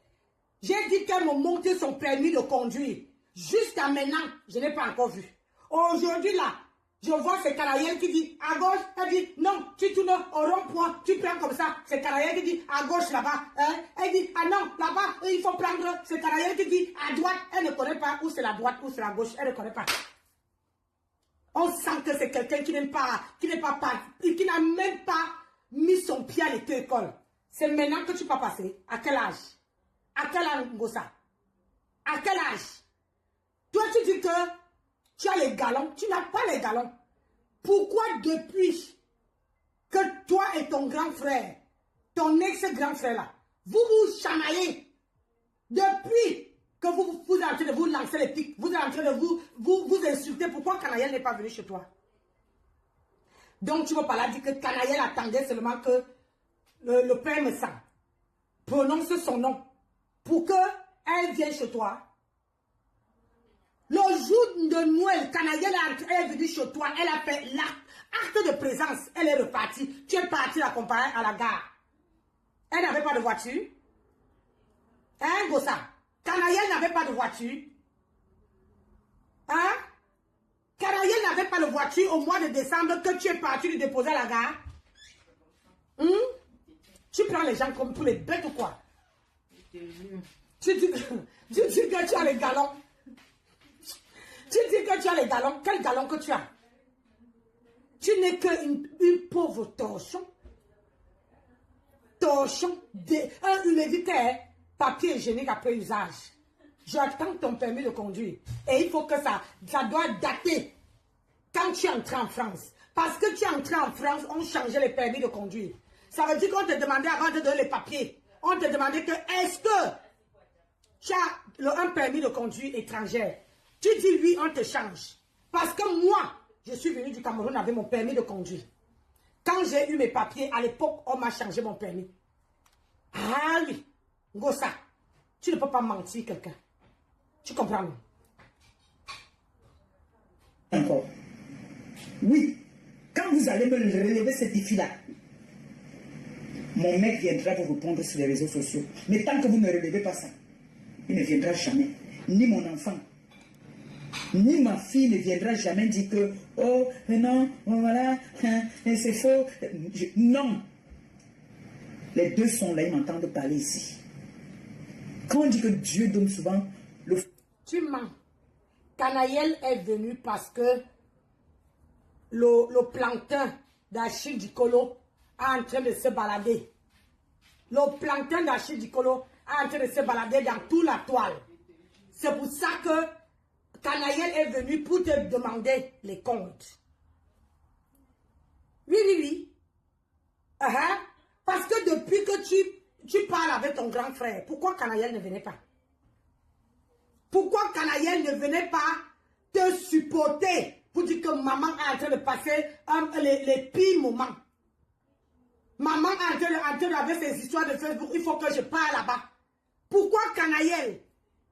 J'ai dit qu'elle me montre son permis de conduire. Jusqu'à maintenant, je n'ai pas encore vu. Aujourd'hui là, je vois c'est Canayel qui dit à gauche, elle dit non, tu tournes au rond-point, tu prends comme ça. C'est Canayel qui dit à gauche là-bas. Hein? Elle dit ah non, là-bas, il faut prendre. C'est Canayel qui dit à droite. Elle ne connaît pas où c'est la droite, où c'est la gauche. Elle ne connaît pas. On sent que c'est quelqu'un qui n'a même pas mis son pied à l'école. C'est maintenant que tu peux passer. À quel âge? À quel âge, Ngosa? À quel âge? Toi, tu dis que tu as les galons. Tu n'as pas les galons. Pourquoi depuis que toi et ton grand frère, ton ex-grand frère là, vous vous chamaillez, depuis que vous êtes en train de vous lancer les pics, vous êtes en train de vous insulter, pourquoi Canayel n'est pas venu chez toi? Donc tu ne vas pas là dire que Canayel attendait seulement que le père me sent. prononce son nom pour qu'elle vienne chez toi. Le jour de Noël, Canadienne est venue chez toi, elle a fait l'acte de présence, elle est repartie. Tu es parti l'accompagner à la gare. Elle n'avait pas de voiture. Hein, Gossa? Canadienne n'avait pas de voiture. Hein? Canadienne n'avait pas de voiture au mois de décembre que tu es parti lui déposer à la gare. Tu prends les gens comme tous les bêtes ou quoi? Tu dis que tu as les galons. Tu dis que tu as les galons. Quel galon que tu as? Tu n'es qu'une pauvre torchon. Torchon. Il est dit que papier hygiénique après usage. J'attends ton permis de conduire. Et il faut que ça doit dater quand tu es entré en France. Parce que tu es entré en France, on changeait les permis de conduire. Ça veut dire qu'on te demandait avant de donner les papiers. On te demandait que est-ce que tu as un permis de conduire étranger? Tu dis oui, on te change. Parce que moi, je suis venu du Cameroun avec mon permis de conduire. Quand j'ai eu mes papiers, à l'époque, on m'a changé mon permis. Ah oui, Gossa, tu ne peux pas mentir quelqu'un. Tu comprends, non? Encore. Oui, quand vous allez me relever ce défi-là, mon mec viendra vous répondre sur les réseaux sociaux. Mais tant que vous ne relevez pas ça, il ne viendra jamais. Ni mon enfant, ni ma fille ne viendra jamais dire que oh non, voilà, c'est faux. Non. Les deux sont là, ils m'entendent parler ici. Quand on dit que Dieu donne souvent le... Tu mens. Canaël est venu parce que le plancton d'Achille Dicolo est en train de se balader. Le plancton d'Achille Dicolo est en train de se balader dans toute la toile. C'est pour ça que Canaël est venu pour te demander les comptes. Oui, oui, oui. Parce que depuis que tu parles avec ton grand frère, pourquoi Canaël ne venait pas? Pourquoi Canaël ne venait pas te supporter pour dire que maman est en train de passer les pires moments? Maman est en train avec ses histoires de Facebook, il faut que je parle là-bas. Pourquoi Canaël,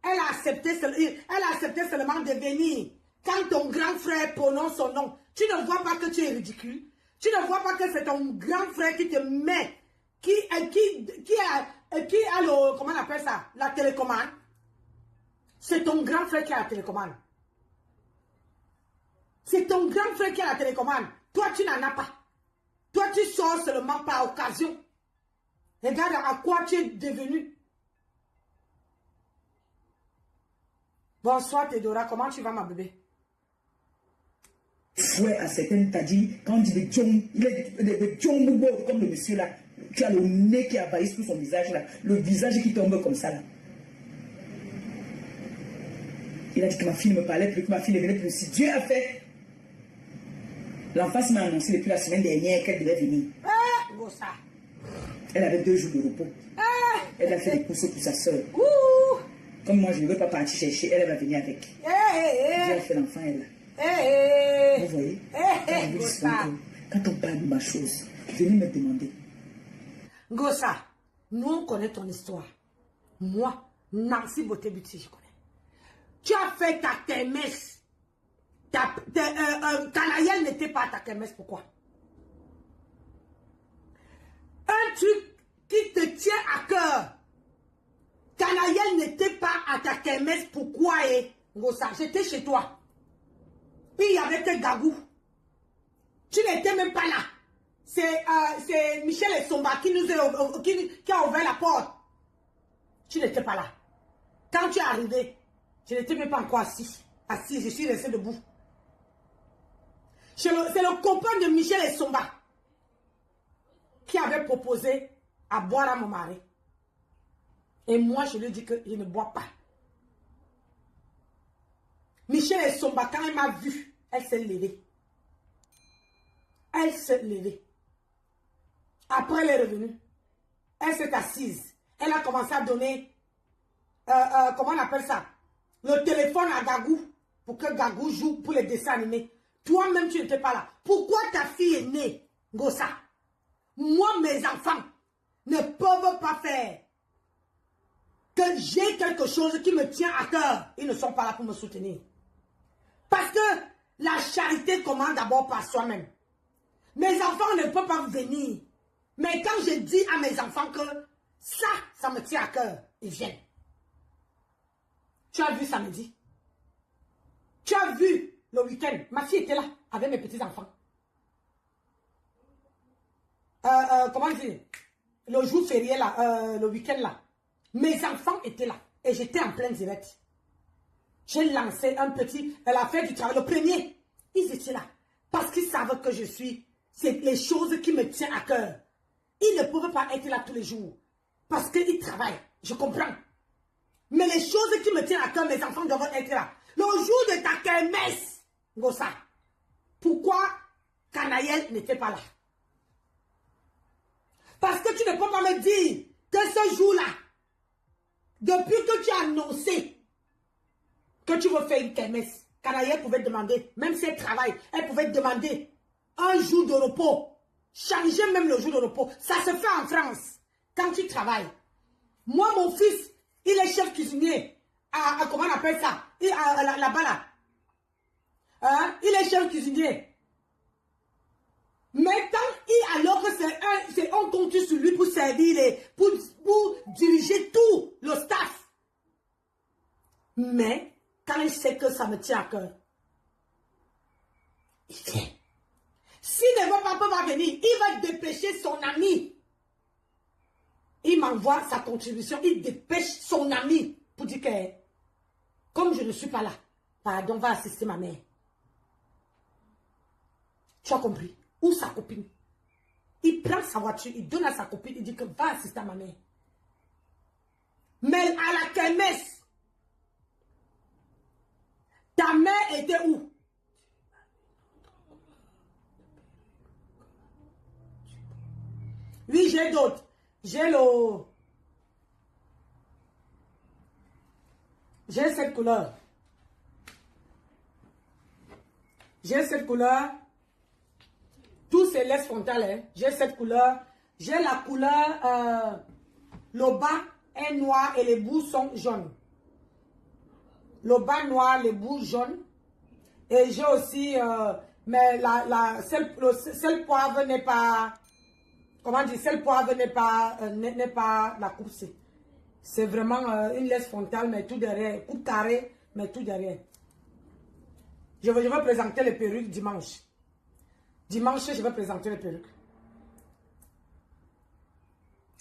elle a accepté seulement de venir quand ton grand frère prononce son nom? Tu ne vois pas que tu es ridicule? Tu ne vois pas que c'est ton grand frère qui te met, qui a le, comment on appelle ça, la télécommande? C'est ton grand frère qui a la télécommande. C'est ton grand frère qui a la télécommande. Toi, tu n'en as pas. Toi, tu sors seulement par occasion. Regarde à quoi tu es devenu. Bonsoir, Théodora. Comment tu vas, ma bébé? Fouet à certaines t'as dit, quand on dit le Djong, il est de Djong comme le monsieur là. Tu as le nez qui apparaît sur son visage là. Le visage qui tombe comme ça là. Il a dit que ma fille ne me parlait plus, que ma fille ne venait plus. Si Dieu a fait, l'enfant m'a annoncé depuis la semaine dernière qu'elle devait venir. Elle avait 2 jours de repos. Elle a fait des courses pour sa soeur. Comme moi, je ne veux pas partir chercher, elle va venir avec. Dieu a fait l'enfant, elle là. Vous voyez? Quand on parle de ma chose, venez me demander. Gossa, nous on connaît ton histoire. Moi, Nancy Botebuti, je connais. Tu as fait ta kermesse. Canaël n'était pas à ta kermesse. Pourquoi? Un truc qui te tient à cœur. Canaël n'était pas à ta kermesse. Pourquoi? Gossa, j'étais chez toi. Puis il y avait tes gagous. Tu n'étais même pas là. C'est Michel Essomba qui a ouvert la porte. Tu n'étais pas là. Quand tu es arrivé, je n'étais même pas encore assis. Je suis resté debout. C'est le copain de Michel Essomba qui avait proposé à boire à mon mari. Et moi, je lui ai dit que je ne bois pas. Michel Essomba, quand elle m'a vu, elle s'est levée. Elle s'est levée. Après, elle est revenue. Elle s'est assise. Elle a commencé à donner, comment on appelle ça? Le téléphone à Gagou, pour que Gagou joue pour les dessins animés. Toi-même, tu n'étais pas là. Pourquoi ta fille est née, Gossa? Moi, mes enfants ne peuvent pas faire que j'ai quelque chose qui me tient à cœur, ils ne sont pas là pour me soutenir. Parce que la charité commence d'abord par soi-même. Mes enfants ne peuvent pas venir. Mais quand je dis à mes enfants que ça me tient à cœur, ils viennent. Tu as vu samedi? Tu as vu le week-end? Ma fille était là avec mes petits-enfants. Comment dire? Le jour férié là, le week-end là. Mes enfants étaient là. Et j'étais en plein direct. J'ai lancé un petit... Elle a fait du travail. Le premier, ils étaient là. Parce qu'ils savent que je suis... C'est les choses qui me tiennent à cœur. Ils ne peuvent pas être là tous les jours. Parce qu'ils travaillent. Je comprends. Mais les choses qui me tiennent à cœur, mes enfants doivent être là. Le jour de ta kermesse, Gossa, pourquoi Canaël n'était pas là? Parce que tu ne peux pas me dire que ce jour-là, depuis que tu as annoncé que tu veux faire une kermesse, Canaël pouvait demander, même si elle travaille, elle pouvait demander un jour de repos. Changer même le jour de repos. Ça se fait en France, quand tu travailles. Moi, mon fils, il est chef cuisinier. Comment on appelle ça? Là-bas, là. Hein? Il est chef cuisinier. Mais alors que on compte sur lui pour servir, pour diriger tout le staff. Mais, quand il sait que ça me tient à cœur, il vient. S'il ne veut pas venir, il va dépêcher son ami. Il m'envoie sa contribution, il dépêche son ami pour dire que, comme je ne suis pas là, pardon, va assister ma mère. Tu as compris? Ou sa copine. Il prend sa voiture, il donne à sa copine, il dit que va assister à ma mère. Mais à la kermesse, ta mère était où? Oui, j'ai d'autres. J'ai cette couleur. J'ai cette couleur. Tous ces laisses frontales, hein. J'ai cette couleur. J'ai la couleur, le bas est noir et les bouts sont jaunes. Le bas noir, les bouts jaunes. Et j'ai aussi, mais celle poivre n'est pas, comment dire, celle poivre n'est pas la coupe C. C'est vraiment une laisse frontale, mais tout derrière. Coupe carrée, mais tout derrière. Je vais présenter les perruques dimanche. Dimanche, je vais présenter les perruques.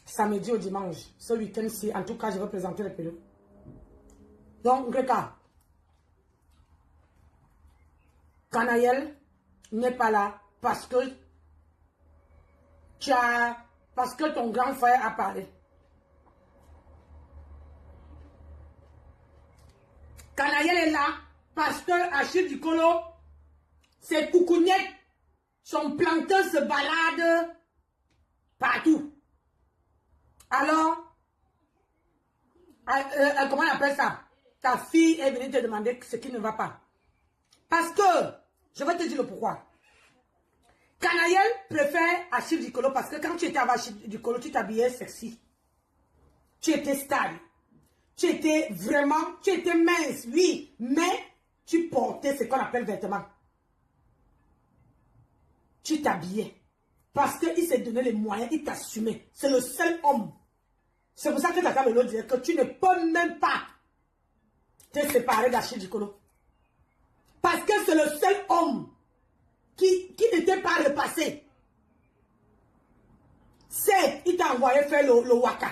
Samedi au dimanche. Ce week-end-ci, en tout cas, je vais présenter les perruques. Donc, regarde. Canaël n'est pas là parce que ton grand frère a parlé. Canaël est là parce que Achille Dicolo, ses coucougnettes, son planteur se balade partout. Alors, comment on appelle ça? Ta fille est venue te demander ce qui ne va pas. Parce que, je vais te dire le pourquoi. Canaël préfère Achille Dicolo parce que quand tu étais avec Achille Dicolo, tu t'habillais sexy. Tu étais stable. Tu étais mince, oui, mais tu portais ce qu'on appelle vêtements. Tu t'habillais. Parce qu'il s'est donné les moyens, il t'assumait. C'est le seul homme. C'est pour ça que Tata Lolo disait que tu ne peux même pas te séparer d'Achille Dicolo. Parce que c'est le seul homme qui n'était pas le passé. C'est, il t'a envoyé faire le waka.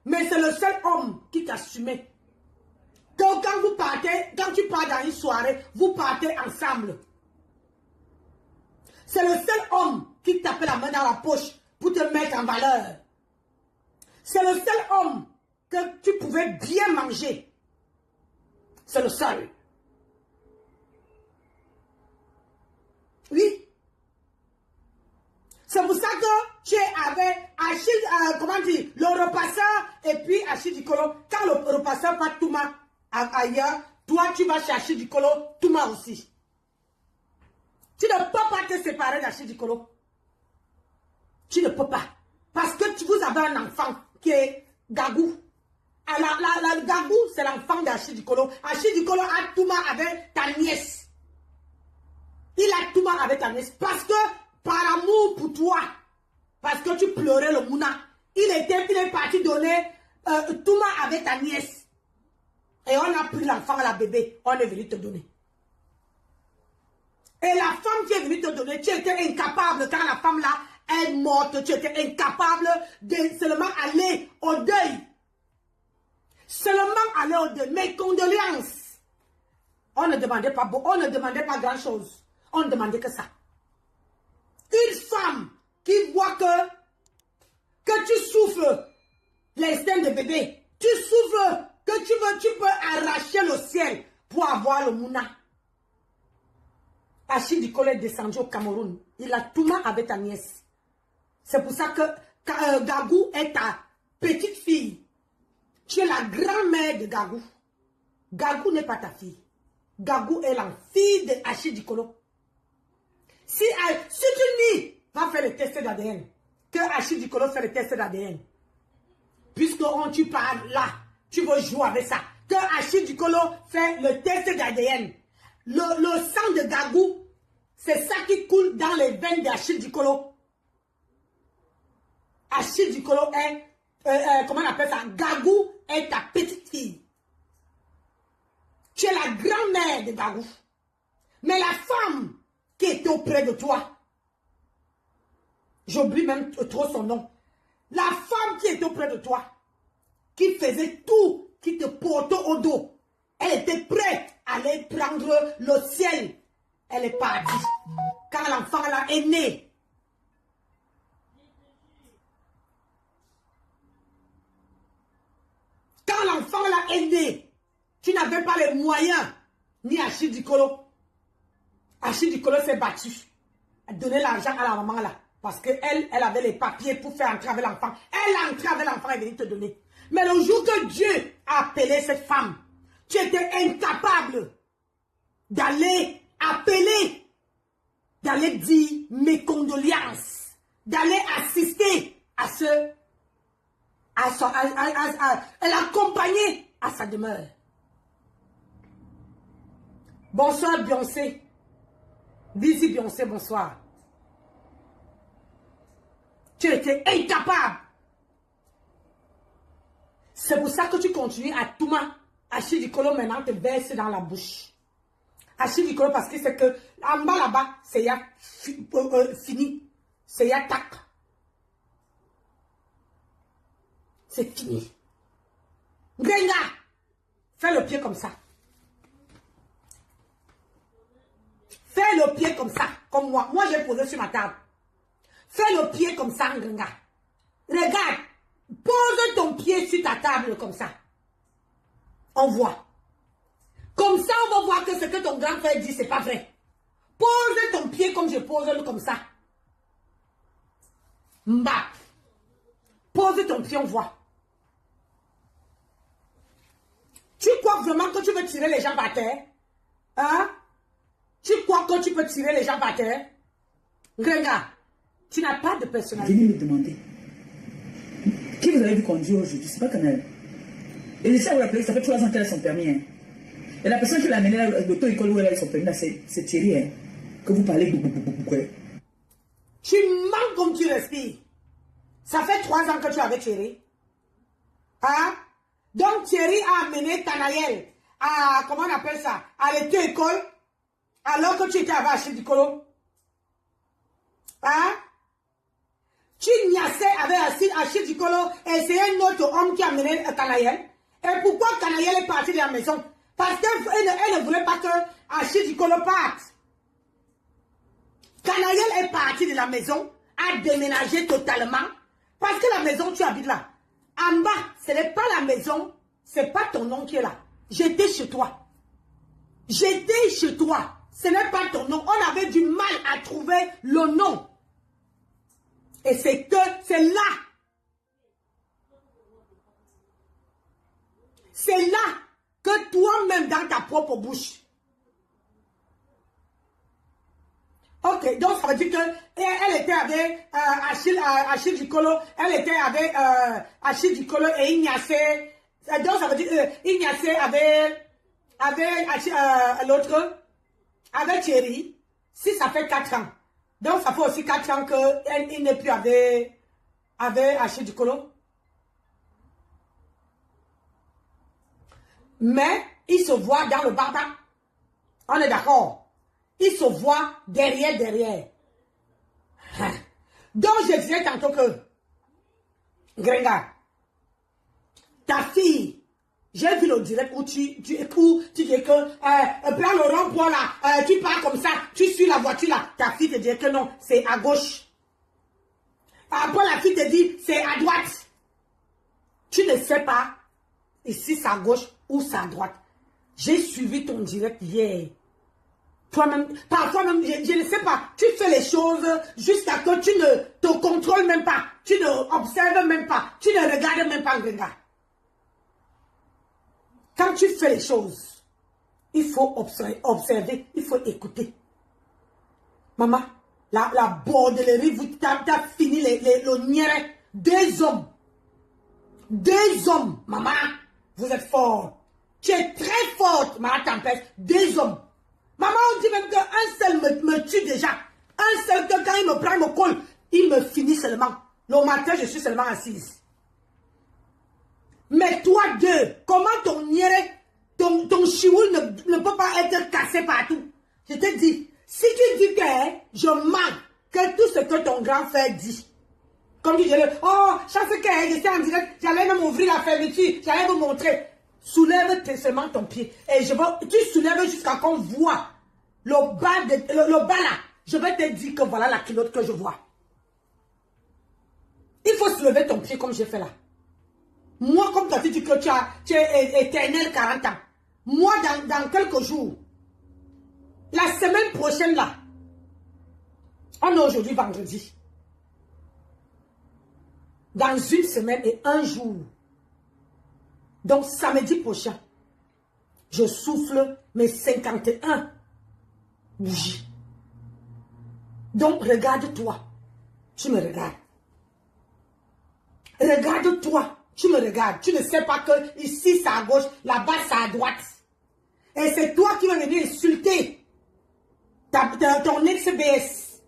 Mais c'est le seul homme qui t'assumait. Donc quand tu pars dans une soirée, vous partez ensemble. C'est le seul homme qui tapait la main dans la poche pour te mettre en valeur. C'est le seul homme que tu pouvais bien manger. C'est le seul. Oui. C'est pour ça que tu es avec Achille, comment dire, le repasseur et puis Achille Dicolo. Quand le repasseur va Touma ailleurs, toi tu vas chez Achille Dicolo, Touma aussi. Tu ne peux pas te séparer d'Achille Dicolo. Tu ne peux pas. Parce que vous avez un enfant qui est Gagou. Gagou, c'est l'enfant d'Achille Dikolo. Achille Dikolo a tout mal avec ta nièce. Il a tout mal avec ta nièce. Parce que, par amour pour toi, parce que tu pleurais le mouna, il est parti donner tout mal avec ta nièce. Et on a pris l'enfant à la bébé. On est venu te donner. Et la femme qui est venue te donner, tu étais incapable, quand la femme là est morte, tu étais incapable de seulement aller au deuil. Seulement aller au deuil. Mes condoléances. On ne demandait pas grand chose. On ne demandait que ça. Une femme qui voit que tu souffres l'instinct de bébé, tu souffres, que tu peux arracher le ciel pour avoir le mouna. Achille Dikolo est descendu au Cameroun. Il a tout mal avec ta nièce. C'est pour ça que Gagou est ta petite fille. Tu es la grand-mère de Gagou. Gagou n'est pas ta fille. Gagou est la fille de Achille Dikolo. Si tu dis, va faire le test d'ADN, que Achille Dikolo fait le test d'ADN, puisque tu parles là, tu veux jouer avec ça, que Achille Dikolo fait le test d'ADN, le sang de Gagou, c'est ça qui coule dans les veines d'Achille Dikolo. Achille Dikolo est, comment on appelle ça, Gagou est ta petite fille. Tu es la grand-mère de Gagou. Mais la femme qui était auprès de toi, j'oublie même trop son nom, la femme qui était auprès de toi, qui faisait tout, qui te portait au dos, elle était prête à aller prendre le ciel. Elle est partie. Quand l'enfant là est né, quand l'enfant là est né, tu n'avais pas les moyens, ni Achille Dikolo. Achille Dikolo s'est battu, a donné l'argent à la maman là, parce qu'elle avait les papiers pour faire entrer avec l'enfant. Elle a entré avec l'enfant et est venue te donner. Mais le jour que Dieu a appelé cette femme, tu étais incapable d'aller appeler, d'aller dire mes condoléances, d'aller assister à l'accompagner à sa demeure. Bonsoir Beyoncé. Dis-y Beyoncé, bonsoir. Tu étais incapable. C'est pour ça que tu continues à tout mal. Achille Dikolo maintenant te verse dans la bouche. Achille Dikolo parce que c'est que en bas là-bas, c'est ya fini. C'est ya tac. C'est fini. Grenga, fais le pied comme ça. Fais le pied comme ça, comme moi. Moi, j'ai posé sur ma table. Fais le pied comme ça, Grenga. Regarde. Pose ton pied sur ta table comme ça. On voit. Comme ça, on va voir que ce que ton grand frère dit, c'est pas vrai. Pose ton pied comme je pose comme ça. Mba. Pose ton pied, on voit. Tu crois vraiment que tu veux tirer les gens par terre? Hein? Tu crois que tu peux tirer les gens par terre? Grenga, tu n'as pas de personnalité. Venez me demander. Qui vous avez vu conduire aujourd'hui? C'est pas Canal. Et je sais vous rappeler, ça fait 3 ans qu'elle a son permis. Hein. Et la personne qui l'a amené à l'auto-école où elle a son permis, c'est Thierry. Hein, que vous parlez beaucoup. Tu manques comme tu respires. Ça fait 3 ans que tu es avec Thierry. Hein? Donc Thierry a amené Tanaël à, comment on appelle ça, à l'auto-école, alors que tu étais avec Achille Dikolo. Hein? Tu niassais avec Achille Dikolo et c'est un autre homme qui a amené Tanaël. Et pourquoi Tanaël est parti de la maison? Parce qu'elle ne voulait pas que Achille Dikolo parte. Tanaël est parti de la maison, a déménagé totalement. Parce que la maison, tu habites là. En bas, ce n'est pas la maison, c'est pas ton nom qui est là. J'étais chez toi. J'étais chez toi. Ce n'est pas ton nom. On avait du mal à trouver le nom. Et c'est là. C'est là que toi-même dans ta propre bouche. Ok, donc ça veut dire qu'elle était avec Achille Dikolo, elle était avec Achille Dikolo et Ignace Donc, ça veut dire, Ignace avait l'autre, avec Thierry, si ça fait 4 ans. Donc, ça fait aussi 4 ans qu'il n'est plus avec Achille Dukolo. Mais, il se voit dans le barbare. On est d'accord. Il se voit derrière. Donc, je disais tantôt que, Grenga, ta fille, j'ai vu le direct où tu dis que, prends le rond-point là, tu pars comme ça, tu suis la voiture là. Ta fille te dit que non, c'est à gauche. Après, la fille te dit, c'est à droite. Tu ne sais pas, ici c'est à gauche ou c'est à droite. J'ai suivi ton direct hier. Toi-même, parfois même, je ne sais pas, tu fais les choses jusqu'à que tu ne te contrôles même pas, tu ne observes même pas, tu ne regardes même pas, Grenga. Quand tu fais les choses, il faut observer, il faut écouter. Maman, la bordellerie, vous t'as fini le nière. 2 hommes. 2 hommes, maman. Vous êtes fort. Tu es très forte, ma tempête. 2 hommes. Maman, on dit même qu'un seul me tue déjà. Un seul que quand il me prend, il me colle, il me finit seulement. Le matin, je suis seulement assise. Mais toi 2, comment ton nière, ton chioul ne peut pas être cassé partout? Je te dis, si tu dis que je manque, que tout ce que ton grand frère dit, comme tu disais, oh, chaque fois que j'étais en direct, j'allais même ouvrir la fermeture, j'allais vous montrer. Soulève seulement ton pied. Et tu soulèves jusqu'à qu'on voit le bas là. Je vais te dire que voilà la culotte que je vois. Il faut soulever ton pied comme j'ai fait là. Moi, comme tu as dit que tu es éternel 40 ans. Moi, dans quelques jours, la semaine prochaine là, on est aujourd'hui vendredi. Dans une semaine et 1 jour, donc samedi prochain, je souffle mes 51 bougies. Donc regarde-toi, tu me regardes. Regarde-toi, tu me regardes. Tu ne sais pas que ici c'est à gauche, là-bas c'est à droite. Et c'est toi qui vas venir insulter ton ex-BS.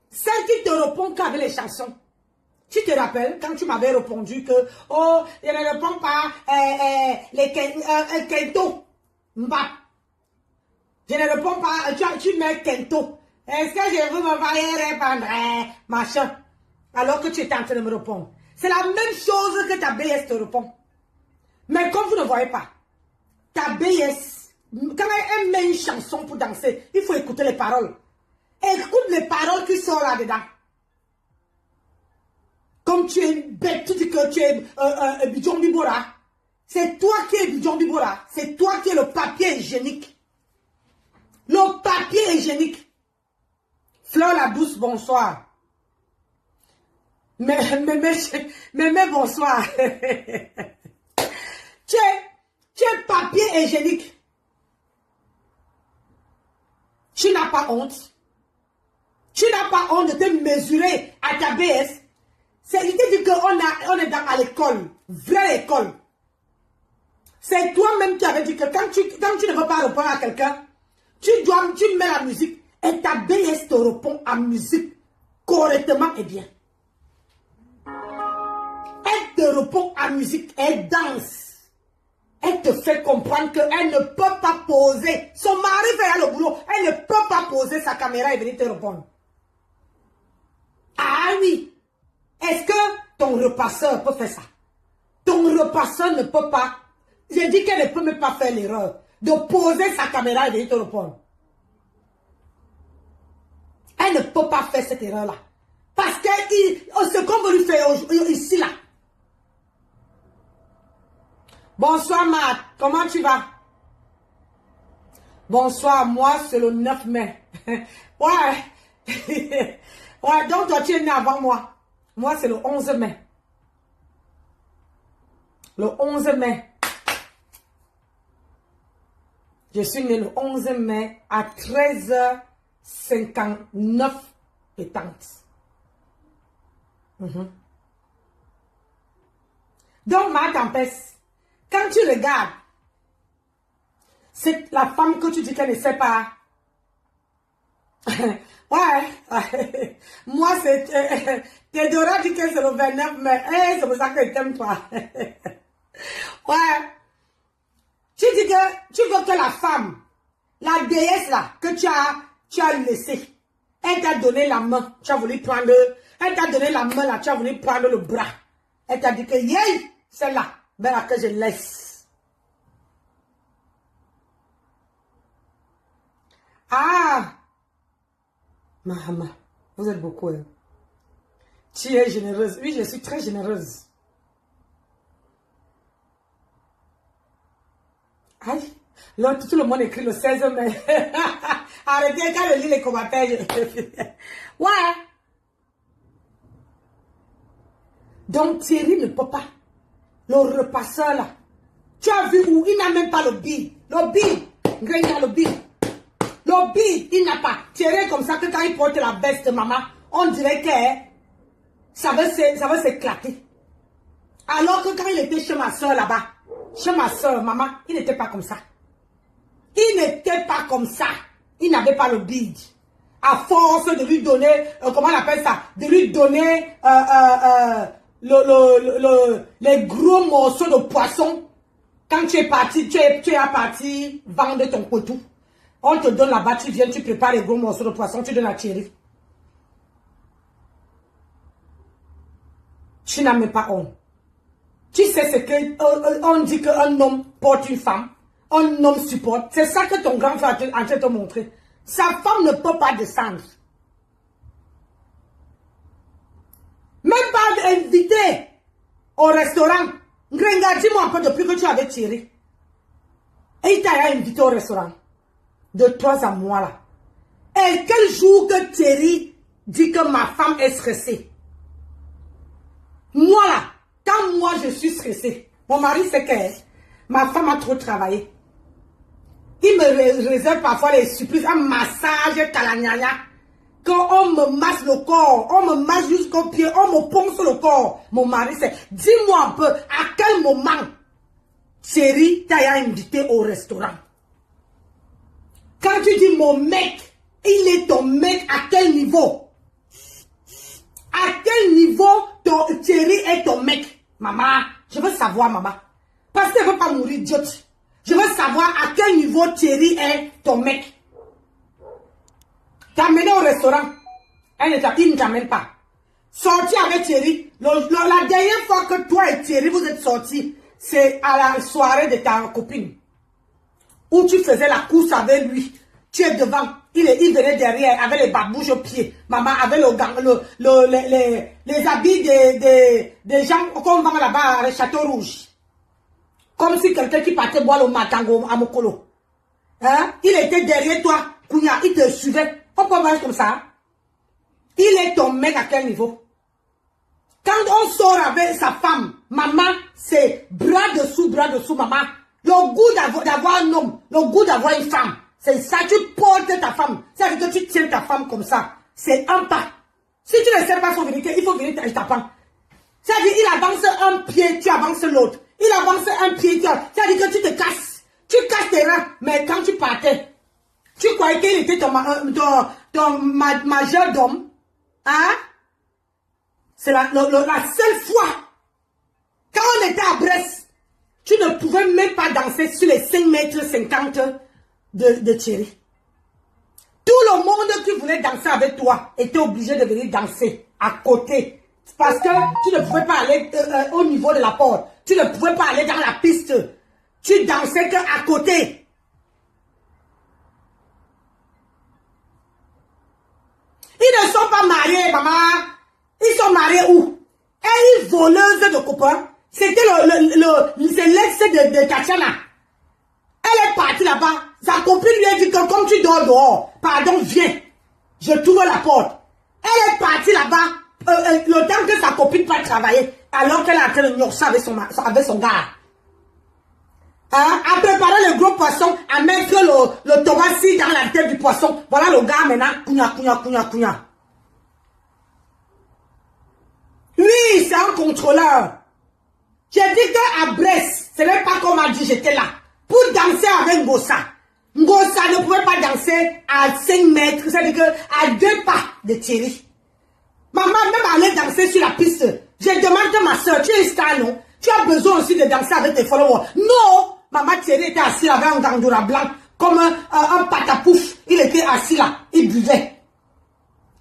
Celle qui te répond qu'avec les chansons. Tu te rappelles quand tu m'avais répondu que, oh, je ne réponds pas les Kento. Mbap. Je ne réponds pas, tu mets Kento. Est-ce que je veux me faire répondre, machin, alors que tu étais en train de me répondre. C'est la même chose que ta BS te répond. Mais comme vous ne voyez pas, ta BS, quand elle met une chanson pour danser, il faut écouter les paroles. Écoute les paroles qui sont là-dedans. Comme tu es bête, tu dis que tu es Bidjon Bibora. C'est toi qui es Bidjon Bibora. C'est toi qui es le papier hygiénique. Le papier hygiénique. Fleur la douce, bonsoir. Mais bonsoir. Tu es papier hygiénique. Tu n'as pas honte. Tu n'as pas honte de te mesurer à ta BS. C'est l'idée de qu'on est à l'école, vraie école. C'est toi-même qui avais dit que quand tu ne veux pas répondre à quelqu'un, tu mets la musique et ta BS te répond à musique correctement et bien. Elle te répond à musique, elle danse. Elle te fait comprendre qu'elle ne peut pas poser. Son mari fait le boulot, elle ne peut pas poser sa caméra et venir te répondre. Ah oui. Est-ce que ton repasseur peut faire ça? Ton repasseur ne peut pas. J'ai dit qu'elle ne peut même pas faire l'erreur de poser sa caméra et venir te répondre. Elle ne peut pas faire cette erreur-là. Parce que ce qu'on veut lui faire ici, là. Bonsoir, Matt. Comment tu vas? Bonsoir, moi, c'est le 9 mai. Ouais. Ouais, donc toi, tu es né avant moi. Moi, c'est le 11 mai. Le 11 mai. Je suis né le 11 mai à 13h59 pétantes. Donc, ma tempête, quand tu regardes, c'est la femme que tu dis qu'elle ne sait pas. Ouais. Moi, c'est... Théodora dit que c'est le 29 mai. C'est pour ça que je t'aime pas. Ouais. Tu dis que tu veux que la femme, la déesse là, que tu as laissée, elle t'a donné la main, tu as voulu prendre, elle t'a donné la main là, tu as voulu prendre le bras. Elle t'a dit que, yay, c'est là, ben là que je laisse. Ah, maman, vous êtes beaucoup, hein. Tu es généreuse. Oui, je suis très généreuse. Aïe, là, tout le monde écrit le 16 mai. Arrêtez quand je lis les commentaires. Ouais. Donc Thierry ne peut pas. Le repasseur là. Tu as vu où il n'a même pas le bill. Le bill. Le bill. Le bill, il n'a pas. Thierry est comme ça que quand il porte la veste de maman, on dirait que ça va s'éclater. Alors que quand il était chez ma soeur là-bas, chez ma soeur, maman, il n'était pas comme ça. Il n'était pas comme ça. Il n'avait pas le bide. À force de lui donner, comment on appelle ça, de lui donner les gros morceaux de poisson. Quand tu es parti, tu es parti vendre ton poitou. On te donne là-bas, tu viens, tu prépares les gros morceaux de poisson, tu donnes à Thierry. Tu n'as même pas honte. Tu sais ce que on dit qu'un homme porte une femme, un homme supporte. C'est ça que ton grand frère est en train de te montrer. Sa femme ne peut pas descendre. Même pas invité au restaurant. Grenga, dis-moi un peu depuis que tu avais tiré. Et il t'a invité au restaurant. De toi à moi là. Et quel jour que Thierry dit que ma femme est stressée. Moi là, quand moi je suis stressée, mon mari sait que ma femme a trop travaillé. Il me réserve parfois les surprises, un massage calagnaga. Quand on me masse le corps, on me masse jusqu'au pied, on me ponce le corps. Mon mari sait, dis-moi un peu, à quel moment Thierry t'a invité au restaurant? Quand tu dis mon mec, il est ton mec à quel niveau? À quel niveau Thierry est ton mec? Maman, je veux savoir, maman. Parce qu'elle ne veut pas mourir idiote. Je veux savoir à quel niveau Thierry est ton mec. T'as amené au restaurant. Il ne t'amène pas. Sorti avec Thierry. La dernière fois que toi et Thierry vous êtes sortis, c'est à la soirée de ta copine. Où tu faisais la course avec lui. Tu es devant. Il venait derrière avec les babouches aux pieds. Maman avec les habits des gens qu'on vend là-bas à Château Rouge. Comme si quelqu'un qui partait boire le matango à Mokolo. Hein? Il était derrière toi. Kounya, il te suivait. On peut voir comme ça. Il est ton mec à quel niveau? Quand on sort avec sa femme, maman, c'est bras dessous, maman. Le goût d'avoir un homme, le goût d'avoir une femme. C'est ça, tu portes ta femme. C'est-à-dire que tu tiens ta femme comme ça. C'est un pas. Si tu ne sais pas son vérité, il faut venir t'apprendre. C'est-à-dire il avance un pied, tu avances l'autre. Il avance un pied, c'est-à-dire que tu te casses. Tu casses tes reins. Mais quand tu partais, tu croyais qu'il était ton majordome. Hein? C'est la seule fois. Quand on était à Brest, tu ne pouvais même pas danser sur les 5 mètres 50 de Thierry. Tout le monde qui voulait danser avec toi était obligé de venir danser à côté. Parce que tu ne pouvais pas aller au niveau de la porte. Tu ne pouvais pas aller dans la piste. Tu dansais qu'à côté. Ils ne sont pas mariés, maman. Ils sont mariés où? Elle est voleuse de copains. C'était c'est l'ex de Tatiana. Elle est partie là-bas. Sa copine lui a dit que comme tu dors dehors, pardon, viens. Je trouve la porte. Elle est partie là-bas. Le temps que sa copine va travailler, alors qu'elle est en train de gnosser avec son gars. Hein? À préparer le gros poisson, à mettre le tomate dans la tête du poisson. Voilà le gars maintenant. Cugna. Lui, c'est un contrôleur. J'ai dit qu'à Brest, Ce n'est pas comme m'a dit, j'étais là. Pour danser avec Ngossa. Ngossa ne pouvait pas danser à 5 mètres, c'est-à-dire qu'à 2 pas de Thierry. Maman, même aller danser sur la piste. Je demande à ma soeur, tu es star, non? Tu as besoin aussi de danser avec tes followers. Non! Maman Thierry était assis avec un gandoura blanc, comme un patapouf. Il était assis là, il buvait.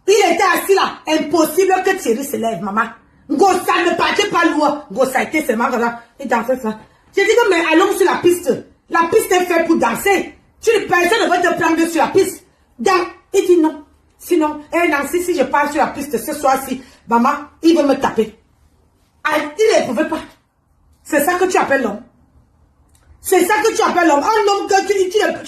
Il était assis là. Impossible que Thierry se lève, maman. Ngossa ne partait pas loin. Ngossa était seulement là. Il dansait ça. J'ai dit que, mais allons sur la piste. La piste est faite pour danser. Personne ne va te prendre sur la piste. Il dit non. Sinon, Nancy, si je pars sur la piste ce soir-ci, maman, il veut me taper. Ah, il ne pouvait pas. C'est ça que tu appelles l'homme. C'est ça que tu appelles l'homme. Un homme que tu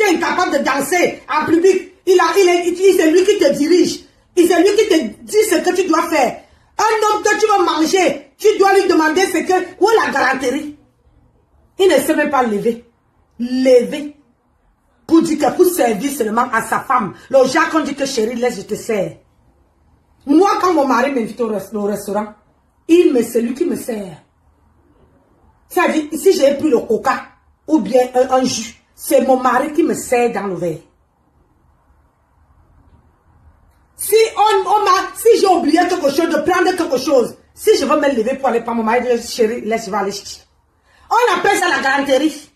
es incapable de danser en public. C'est lui qui te dirige. C'est lui qui te dit ce que tu dois faire. Un homme que tu vas manger, tu dois lui demander ce que... Où est la galanterie? Il ne sait même pas lever. Lever. Pour dire que pour servir seulement à sa femme. Le Jacques, on dit que chérie, laisse, je te sers. Moi, quand mon mari m'invite au restaurant, c'est lui qui me sert. C'est-à-dire, si j'ai pris le coca ou bien un jus, c'est mon mari qui me sert dans le verre. Si j'ai oublié quelque chose, de prendre quelque chose, si je veux me lever pour aller par mon mari, je dis, chérie, laisse, je vais aller chercher. On appelle ça la galanterie.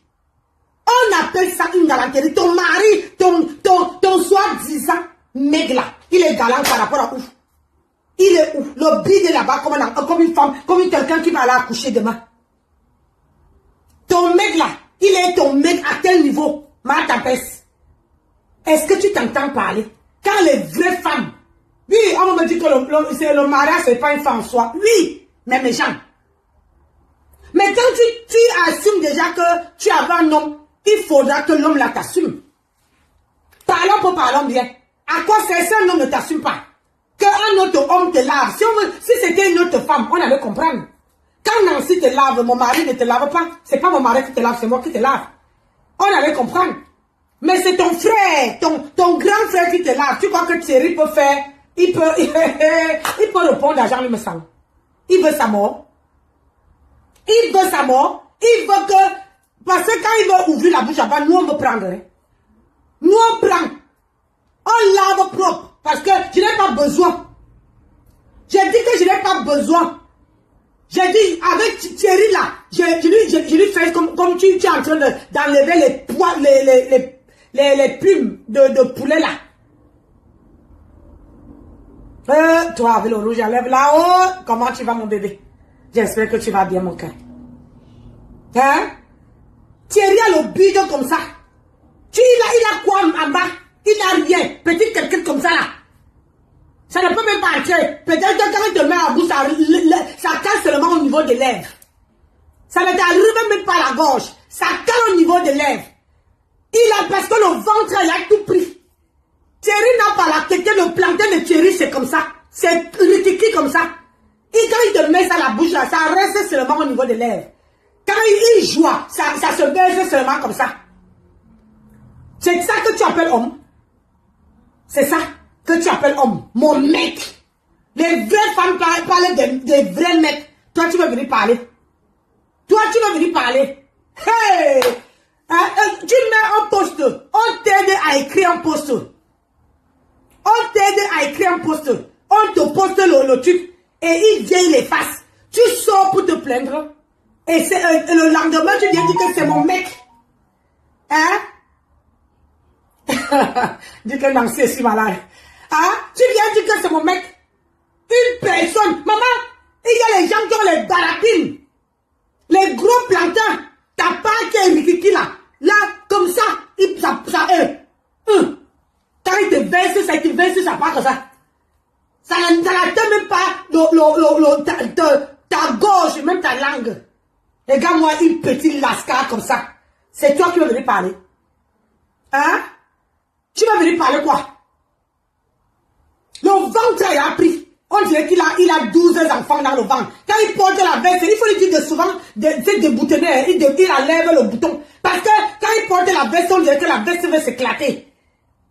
On appelle ça une galanterie. Ton mari, ton soi-disant maigre là, il est galant par rapport à où? Il est où? Le bide est là-bas comme une femme, comme quelqu'un qui va aller accoucher demain. Ton mec là, il est ton mec à quel niveau? Ma tapesse. Est-ce que tu t'entends parler? Quand les vraies femmes, oui, on me dit que le mariage, ce n'est pas une femme en soi. Oui, mais mes gens. Mais quand tu assumes déjà que tu avais un homme, il faudra que l'homme là t'assume. Parlons bien. À quoi sert ça, un homme ne t'assume pas? Qu'un autre homme te lave. Si c'était une autre femme, on allait comprendre. Quand Nancy te lave, mon mari ne te lave pas. C'est pas mon mari qui te lave, c'est moi qui te lave. On allait comprendre. Mais c'est ton frère, ton grand frère qui te lave. Tu crois que Thierry peut faire? Il peut répondre à Jean-Louis Messang. Il veut sa mort. Il veut sa mort. Il veut que... Parce que quand il veut ouvrir la bouche là-bas, nous on veut prendre. Hein. Nous on prend. On lave propre. Parce que je n'ai pas besoin. J'ai dit que je n'ai pas besoin. J'ai dit, avec Thierry là, je lui fais comme tu es en train d'enlever les plumes de poulet là. Toi, avec le rouge à lèvres là-haut, comment tu vas mon bébé? J'espère que tu vas bien mon cœur. Hein? Thierry a le bide comme ça. Il a quoi en bas? Il n'a rien. Petit quelqu'un comme ça là. Ça ne peut même pas entrer. Peut-être que quand il te met à bout, ça casse seulement au niveau des lèvres. Ça ne t'arrive même pas à la gorge. Ça casse au niveau des lèvres. Parce que le ventre, il a tout pris. Thierry n'a pas la tête. Le plantain de Thierry, c'est comme ça. C'est rikiki comme ça. Et quand il te met ça à la bouche, là, ça reste seulement au niveau des lèvres. Quand il joue, ça se baisse seulement comme ça. C'est ça que tu appelles homme. C'est ça que tu appelles homme. Mon mec. Les vraies femmes parlent des vrais mecs. Toi, tu veux venir parler. Toi, tu veux venir parler. Hey! Tu mets un poste. On t'aide à écrire un poste. On t'aide à écrire un poste. On te poste le truc. Et il vient, il efface. Tu sors pour te plaindre. Et le lendemain, tu viens dire que c'est mon mec. Hein? Dis que Nancy est si malade. Hein? Tu viens dire que c'est mon mec. Une personne. Maman, il y a les gens qui ont les baratines. Les gros plantains. T'as pas qui est Rikiki là. Là, comme ça. Quand il te verse, ça, il te verse, ça part comme ça. Ça n'atteint même pas ta gorge, même ta langue. Regarde-moi une petite lascar comme ça. C'est toi qui vas venir parler. Hein? Tu vas venir parler quoi? Le ventre, il a pris. On dirait qu'il a 12 enfants dans le ventre. Quand il porte la veste, il faut lui dire souvent de boutonner. Il enlève le bouton. Parce que quand il porte la veste, on dirait que la veste va s'éclater.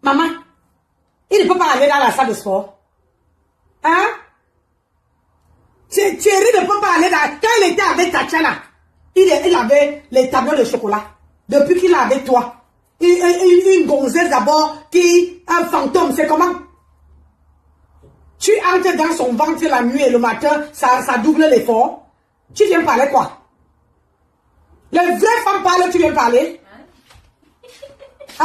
Maman, il ne peut pas aller dans la salle de sport. Hein? Thierry ne peut pas aller dans... Quand il était avec Tatiana, il avait les tableaux de chocolat. Depuis qu'il est avec toi. Une gonzesse d'abord, un fantôme, c'est comment? Tu entres dans son ventre la nuit et le matin, ça double l'effort. Tu viens parler quoi? Les vraies femmes parlent, tu viens parler? Hein?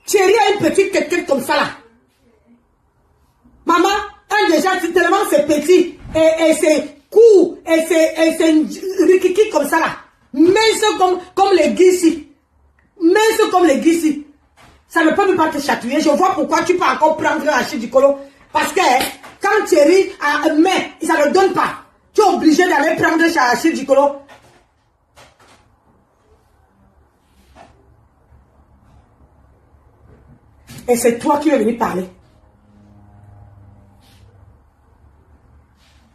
Thierry a une petite quête comme ça là. Maman, déjà, tellement c'est petit et c'est court et c'est rikiki comme ça là. Mince comme les guissis. Mince comme les guissis. Ça ne peut même pas te chatouiller. Je vois pourquoi tu peux encore prendre un hachis du colo. Parce que quand Thierry met, ça ne donne pas. Tu es obligé d'aller prendre un hachis du colo. Et c'est toi qui veux venir parler.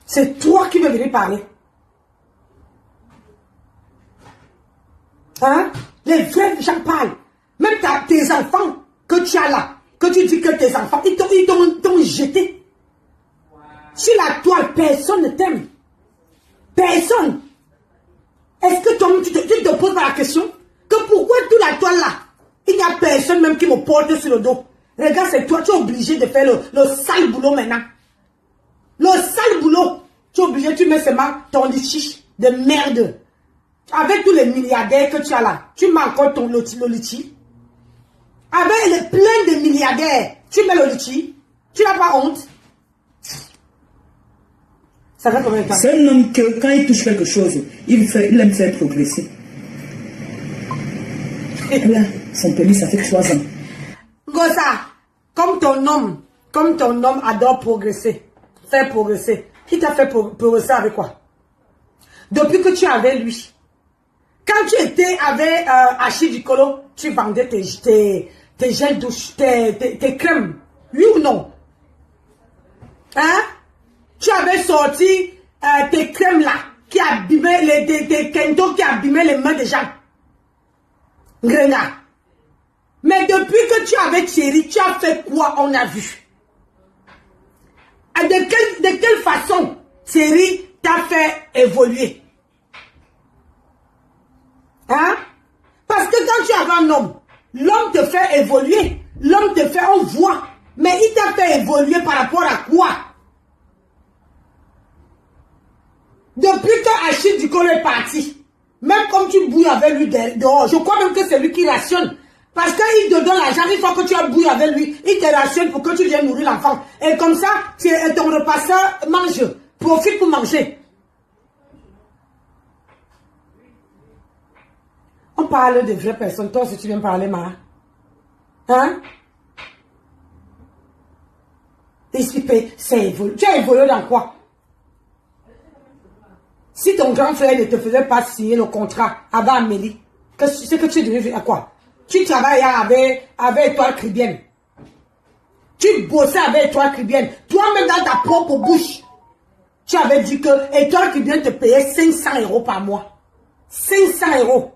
C'est toi qui veux venir parler. Hein? Les vrais gens parlent. Même tes enfants que tu as là, que tu dis que tes enfants, ils t'ont jeté. Sur la toile, personne ne t'aime. Personne. Est-ce que tu te poses pas la question que pourquoi toute la toile là, il n'y a personne même qui me porte sur le dos. Regarde, c'est toi, tu es obligé de faire le sale boulot maintenant. Le sale boulot. Tu es obligé, tu mets seulement ton litchi de merde. Avec tous les milliardaires que tu as là, tu mets encore le litchi. Avec plein de milliardaires, tu mets le litchi. Tu n'as pas honte. Ça fait combien de temps? C'est un homme que quand il touche quelque chose, il aime faire progresser. Là, son permis, ça fait 3 ans. Gossa, comme ton homme adore progresser, faire progresser, il t'a fait progresser avec quoi? Depuis que tu es avec lui. Quand tu étais avec Achille Dicolo, tu vendais tes gels douche, tes crèmes. Oui ou non? Hein? Tu avais sorti tes crèmes là, qui abîmaient tes kentos qui abîmaient les mains des gens. Grenat. Mais depuis que tu avais Thierry, tu as fait quoi? On a vu. De quelle façon Thierry t'a fait évoluer? Hein? Parce que quand tu avais un homme, l'homme te fait évoluer. L'homme te fait, on voit. Mais il t'a fait évoluer par rapport à quoi? Depuis que Achille Dicolo est parti, même comme tu bouilles avec lui dehors, je crois même que c'est lui qui rationne. Parce qu'il te donne l'argent, une fois que tu as bouilli avec lui, il te rationne pour que tu viennes nourrir l'enfant. Et comme ça, ton repasseur mange, profite pour manger. On parle de vraies personnes. Toi, si tu viens parler, Mara. Hein? C'est évolué. Tu as évolué dans quoi? Si ton grand frère ne te faisait pas signer le contrat avec Amélie, ce que tu devais faire à quoi? Tu travailles avec Étoile Caribbeenne. Tu bossais avec Étoile Caribbeenne. Toi-même dans ta propre bouche, tu avais dit que Étoile Caribbeenne te payait 500 € par mois. 500 €.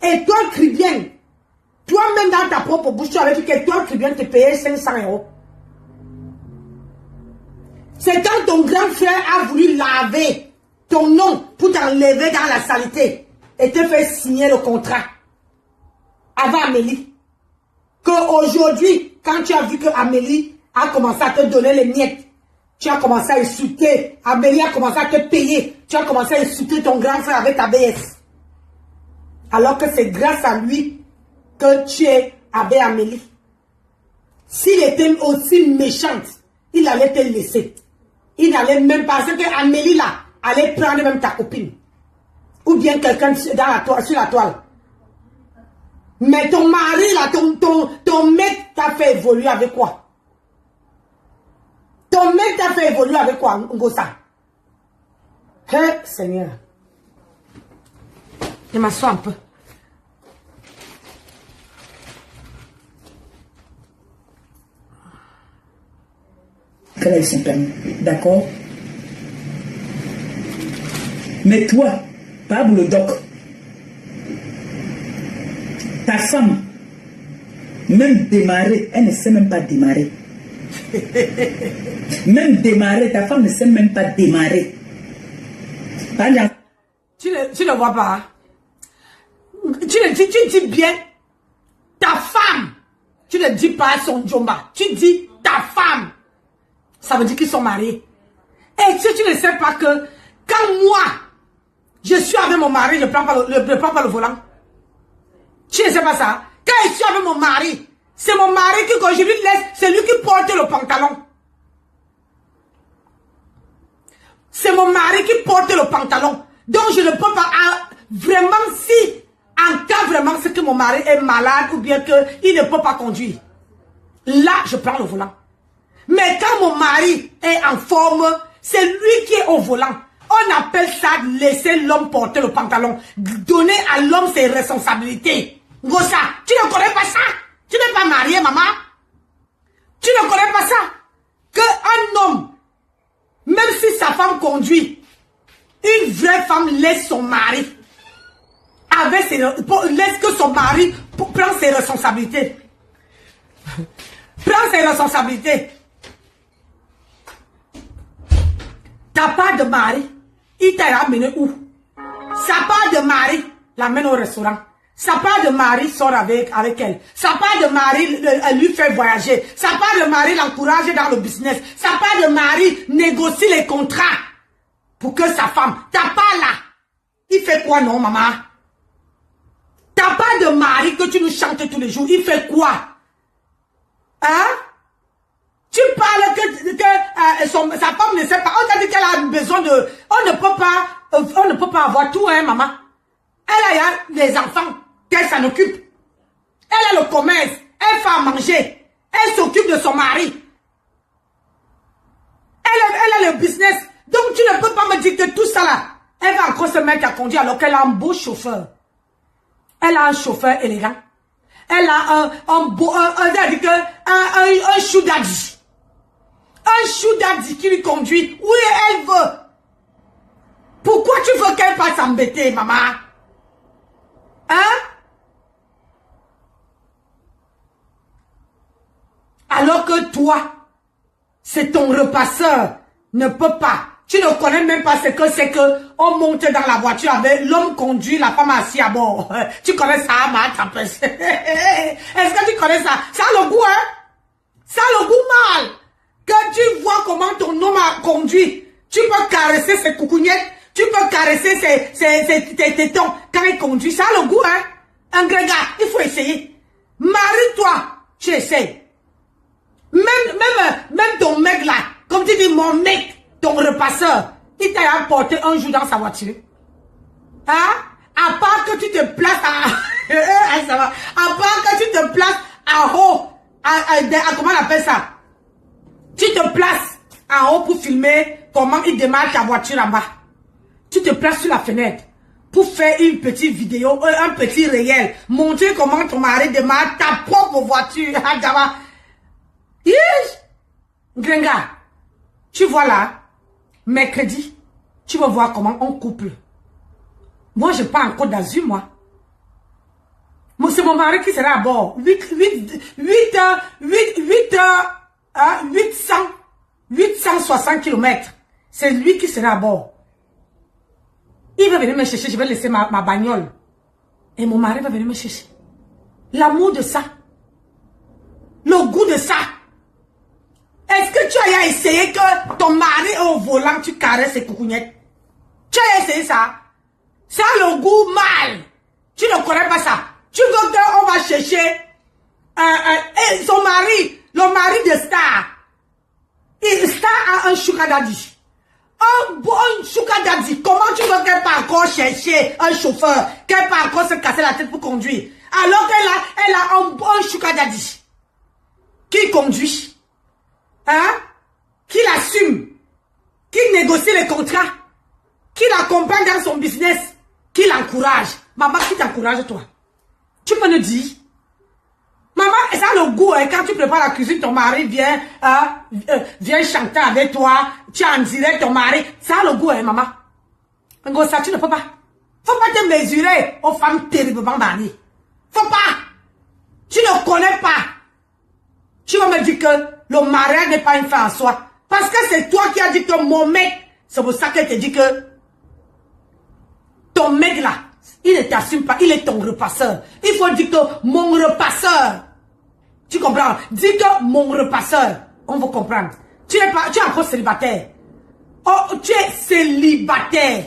Étoile Caribbeenne. Toi-même dans ta propre bouche, tu avais dit qu'Étoile Caribbeenne te payait 500 €. C'est quand ton grand frère a voulu laver ton nom pour t'enlever dans la saleté et te faire signer le contrat avec Amélie. Qu'aujourd'hui, quand tu as vu que Amélie a commencé à te donner les miettes, tu as commencé à insulter. Amélie a commencé à te payer. Tu as commencé à insulter ton grand frère avec ta BS. Alors que c'est grâce à lui que tu es avec Amélie. S'il était aussi méchante, il allait te laisser. Il n'allait même pas, parce que Amélie là, allait prendre même ta copine. Ou bien quelqu'un sur la toile. Mais ton mari là, ton mec t'a fait évoluer avec quoi? Ton mec t'a fait évoluer avec quoi, Ngosa? Hein, Seigneur. Je m'assois un peu. Qu'elle a eu son permis. D'accord? Mais toi, Pablo le doc, Ta femme, même démarrer, elle ne sait même pas démarrer. Même démarrer, ta femme ne sait même pas démarrer. Tu ne vois pas. Hein? Tu dis bien ta femme. Tu ne dis pas son jomba. Tu dis ta femme. Ça veut dire qu'ils sont mariés. Et tu ne sais pas que quand moi, je suis avec mon mari, je ne prends pas le volant. Tu ne sais pas ça. Quand je suis avec mon mari, c'est mon mari qui, quand je lui laisse, c'est lui qui porte le pantalon. C'est mon mari qui porte le pantalon. Donc je ne peux pas, vraiment si, en cas vraiment c'est que mon mari est malade ou bien qu'il ne peut pas conduire. Là, je prends le volant. Mais quand mon mari est en forme, c'est lui qui est au volant. On appelle ça laisser l'homme porter le pantalon. Donner à l'homme ses responsabilités. Gossa, tu ne connais pas ça? Tu n'es pas marié, maman? Tu ne connais pas ça? Qu'un homme, même si sa femme conduit, une vraie femme laisse son mari. Laisse que son mari prenne ses responsabilités. Prends ses responsabilités. Ta part de mari, il t'a ramené où? Sa part de mari l'amène au restaurant. Sa part de mari sort avec elle. Sa part de mari lui fait voyager. Sa part de mari l'encourage dans le business. Sa part de mari négocie les contrats pour que sa femme, ta part là, il fait quoi non maman? Ta part de mari que tu nous chantes tous les jours, il fait quoi? Hein? Tu parles que sa femme ne sait pas. On t'a dit qu'elle a besoin de... On ne peut pas avoir tout, hein, maman. Elle a les enfants qu'elle s'en occupe. Elle a le commerce. Elle fait à manger. Elle s'occupe de son mari. Elle a le business. Donc tu ne peux pas me dire que tout ça là, elle va encore se mettre à conduire alors qu'elle a un beau chauffeur. Elle a un chauffeur élégant. Elle a un chou daddy. Un chou daddy qui lui conduit où elle veut. Pourquoi tu veux qu'elle passe s'embêter, maman? Hein? Alors que toi, c'est ton repasseur, ne peut pas. Tu ne connais même pas ce que c'est que on monte dans la voiture avec l'homme conduit, la femme assise à bord. Tu connais ça, ma Est-ce que tu connais ça? Ça a le goût, hein? Ça a le goût mal. Que tu vois comment ton homme a conduit. Tu peux caresser ses coucougnettes. Tu peux caresser tes tétons quand il conduit. Ça a le goût, hein? Un grégat, il faut essayer. Marie-toi, tu essayes. Même ton mec là, comme tu dis, mon mec, ton repasseur, il t'a apporté un jour dans sa voiture. Hein? À part que tu te places à... ça va. À part que tu te places en haut. Comment on appelle ça? Tu te places en haut pour filmer comment il démarre ta voiture en bas. Tu te places sur la fenêtre pour faire une petite vidéo, un petit réel. Montrer comment ton mari démarre ta propre voiture. Gringa, tu vois là, mercredi, tu vas voir comment on couple. Moi, je pars en Côte d'Azur, moi. C'est mon mari qui sera à bord. 860 km. C'est lui qui sera à bord. Il va venir me chercher, je vais laisser ma bagnole. Et mon mari va venir me chercher. L'amour de ça. Le goût de ça. Est-ce que tu as essayé que ton mari est au volant, tu caresses ses coucougnettes? Tu as essayé ça? Ça a le goût mal. Tu ne connais pas ça. Tu veux qu'on va chercher son mari, le mari de Star. Et Star a un sugar daddy. Un bon sugar daddy. Comment tu veux qu'elle peut encore chercher un chauffeur, qu'elle peut encore se casser la tête pour conduire? Alors qu'elle a un bon sugar daddy. Qui conduit? Hein? Qui l'assume? Qui négocie les contrats? Qui l'accompagne dans son business? Qui l'encourage? Maman, qui t'encourage toi? Tu peux nous dire? Maman, ça a le goût, hein, quand tu prépares la cuisine, ton mari vient chanter avec toi, tu as en direct ton mari, ça a le goût, hein, maman. Ça, tu ne peux pas. Faut pas te mesurer aux femmes terriblement bannies. Faut pas. Tu ne connais pas. Tu vas me dire que le mariage n'est pas une fin en soi. Parce que c'est toi qui as dit que mon mec, c'est pour ça qu'elle te dit que ton mec là, il ne t'assume pas, il est ton repasseur. Il faut dire que mon repasseur. Tu comprends? Dis que mon repasseur. On va comprendre. Tu es encore célibataire. Oh, tu es célibataire.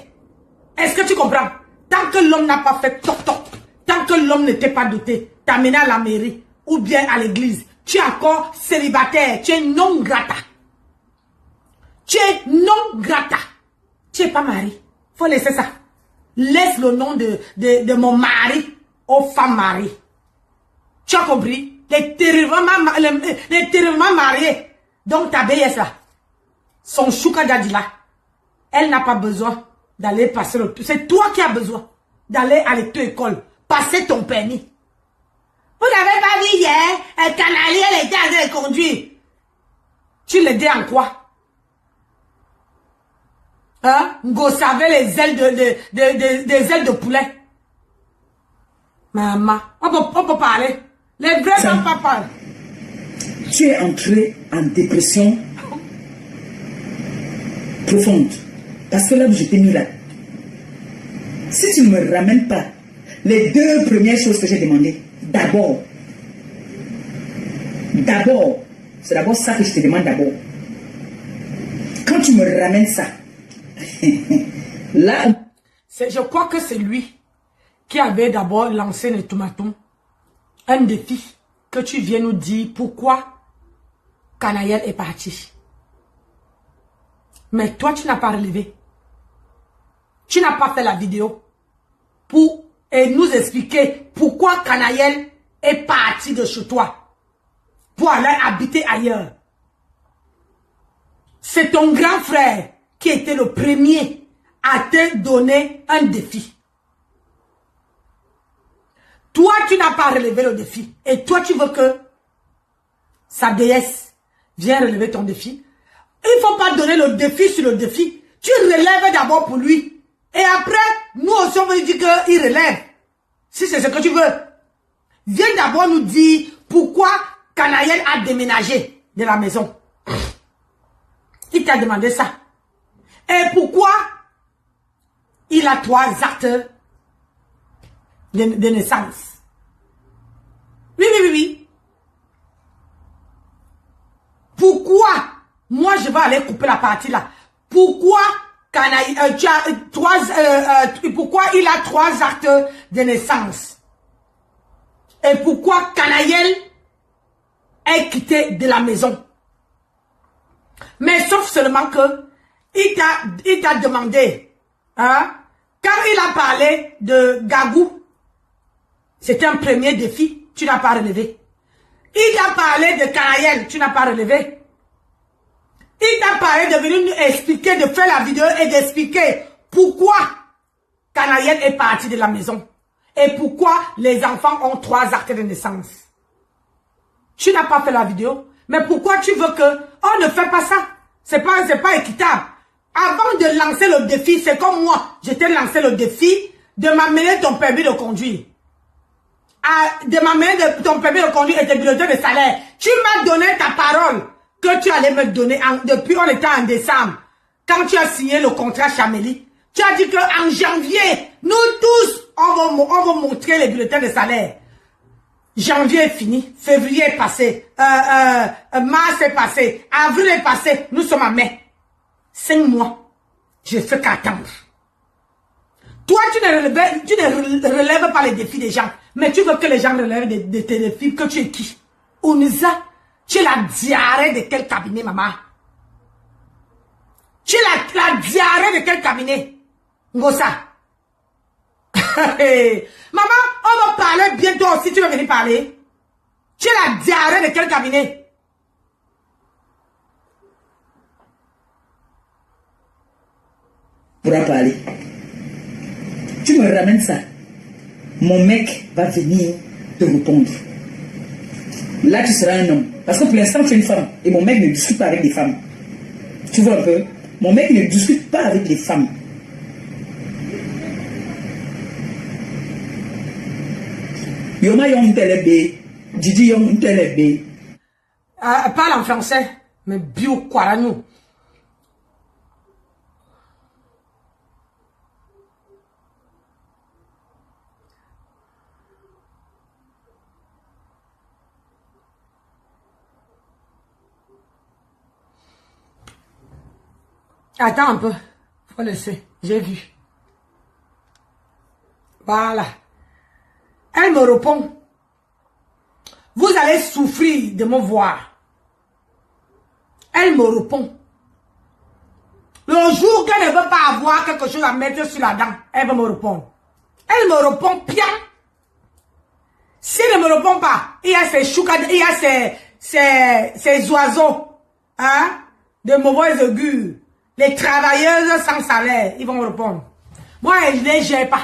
Est-ce que tu comprends? Tant que l'homme n'a pas fait toc toc, tant que l'homme ne t'est pas doté, t'as amené à la mairie ou bien à l'église, tu es encore célibataire. Tu es non grata. Tu es non grata. Tu n'es pas marié. Faut laisser ça. Laisse le nom de mon mari aux femmes mariées. Tu as compris? Les terriblement mariés. Donc ta BS là, son chouka dadila, elle n'a pas besoin d'aller passer le... C'est toi qui as besoin d'aller à l'école, passer ton permis. Vous n'avez pas vu hier, un canalier, elle était en train de conduire. Tu l'aidais en quoi? Hein? Go savait les ailes des ailes de poulet. Maman, on peut parler. Les vrais pas parler. Tu es entré en dépression profonde. Parce que là où je t'ai mis là, si tu ne me ramènes pas les 2 premières choses que j'ai demandées, d'abord, c'est d'abord ça que je te demande d'abord. Quand tu me ramènes ça, là... Je crois que c'est lui qui avait d'abord lancé le tomaton, un défi que tu viens nous dire pourquoi Canaël est parti. Mais toi, tu n'as pas relevé. Tu n'as pas fait la vidéo pour nous expliquer pourquoi Canaël est parti de chez toi pour aller habiter ailleurs. C'est ton grand frère qui était le premier à te donner un défi. Toi, tu n'as pas relevé le défi. Et toi, tu veux que sa déesse vienne relever ton défi. Il ne faut pas donner le défi sur le défi. Tu relèves d'abord pour lui. Et après, nous aussi, on veut dire qu'il relève. Si c'est ce que tu veux. Viens d'abord nous dire pourquoi Canaël a déménagé de la maison. Il t'a demandé ça. Et pourquoi il a 3 actes de naissance. Oui. Pourquoi? Moi, je vais aller couper la partie là. Pourquoi pourquoi il a 3 actes de naissance? Et pourquoi Canaël est quitté de la maison? Mais sauf seulement que il t'a demandé, hein, quand il a parlé de Gagou, c'était un premier défi, tu n'as pas relevé. Il t'a parlé de Canaël, tu n'as pas relevé. Il t'a parlé de venir nous expliquer, de faire la vidéo et d'expliquer pourquoi Canaël est parti de la maison. Et pourquoi les enfants ont 3 actes de naissance. Tu n'as pas fait la vidéo. Mais pourquoi tu veux que... On ne fait pas ça. C'est pas équitable. Avant de lancer le défi, c'est comme moi. Je t'ai lancé le défi de m'amener ton permis de conduire. De m'amener ton permis de conduire et tes bulletins de salaire. Tu m'as donné ta parole que tu allais me donner depuis on était en décembre. Quand tu as signé le contrat Chamélie, tu as dit qu'en janvier, nous tous, on va montrer les bulletins de salaire. Janvier est fini, février est passé, mars est passé, avril est passé, nous sommes en mai. 5 mois, je fais qu'attendre. Toi, tu ne relèves pas les défis des gens, mais tu veux que les gens relèvent tes défis, que tu es qui? Ouniza, tu es la diarrhée de quel cabinet, maman? Tu es la diarrhée de quel cabinet? Ngosa. Maman, on va parler bientôt aussi, tu veux venir parler? Tu es la diarrhée de quel cabinet? Pour en parler. Tu me ramènes ça. Mon mec va venir te répondre. Là, tu seras un homme. Parce que pour l'instant, tu es une femme. Et mon mec ne discute pas avec les femmes. Tu vois un peu? Mon mec ne discute pas avec les femmes. Yoma yon telebe. Didi yon telebe. Parle en français. Mais bio quoi nous. Attends un peu. Faut laisser. J'ai vu. Voilà. Elle me répond. Vous allez souffrir de me voir. Elle me répond. Le jour qu'elle ne veut pas avoir quelque chose à mettre sur la dent, elle va me répondre. Elle me répond bien. Si elle ne me répond pas, il y a ces choucas, il y a ces oiseaux, hein, de mauvais augure. Les travailleuses sans salaire, ils vont me répondre. Moi, je ne les gère pas.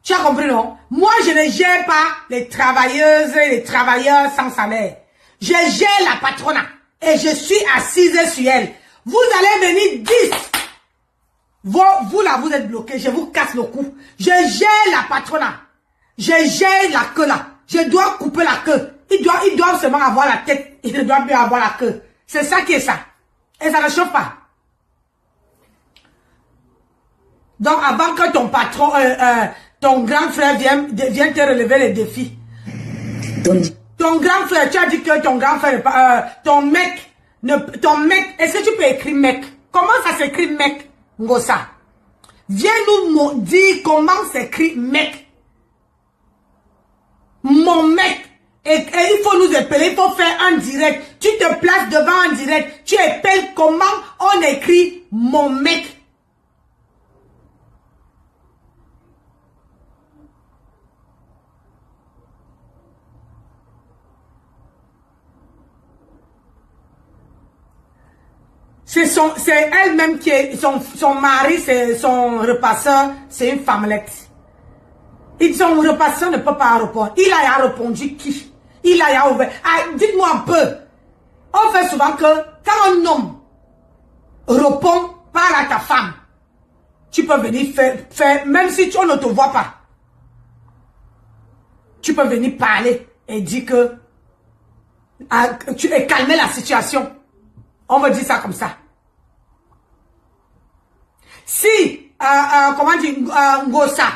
Tu as compris, non? Moi, je ne gère pas les travailleuses et les travailleurs sans salaire. Je gère la patronat. Et je suis assise sur elle. Vous allez venir 10. Vous là, vous êtes bloqués. Je vous casse le cou. Je gère la patronat. Je gère la queue là. Je dois couper la queue. Ils doivent seulement avoir la tête. Ils ne doivent plus avoir la queue. C'est ça qui est ça. Et ça ne chauffe pas. Donc, avant que ton patron, ton grand frère vienne te relever les défis. Ton grand frère, tu as dit que ton grand frère, ton mec, est-ce que tu peux écrire mec? Comment ça s'écrit mec, Ngosa? Viens nous dire comment s'écrit mec. Mon mec. Et il faut nous appeler, il faut faire un direct. Tu te places devant un direct. Tu appelles comment on écrit mon mec. C'est elle-même qui est, son mari, c'est son repasseur, c'est une femmelette. Son repasseur ne peut pas répondre. Il a répondu qui? Il a ouvert. Ah, dites-moi un peu. On fait souvent que quand un homme répond, parle à ta femme, tu peux venir faire même si on ne te voit pas. Tu peux venir parler et dire que tu es calmer la situation. On va dire ça comme ça. Si, comment dire, Ngosa,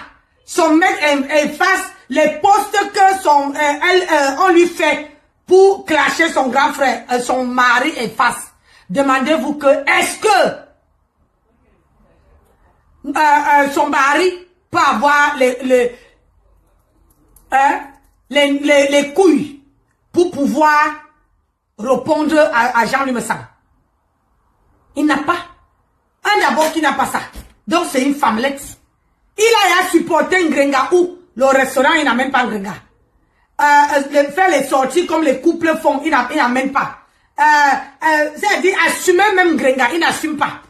son mec efface les postes que on lui fait pour clasher son grand frère, son mari efface. Demandez-vous que, est-ce que son mari peut avoir les couilles pour pouvoir répondre à Jean-Luc Messang? Il n'a pas. Un d'abord qui n'a pas ça. Donc c'est une femmelette. Il a supporté Ngrenga où le restaurant, il n'amène pas Ngrenga. Faire les sorties comme les couples font, il n'amène pas. C'est-à-dire assumer même Ngrenga, il n'assume pas.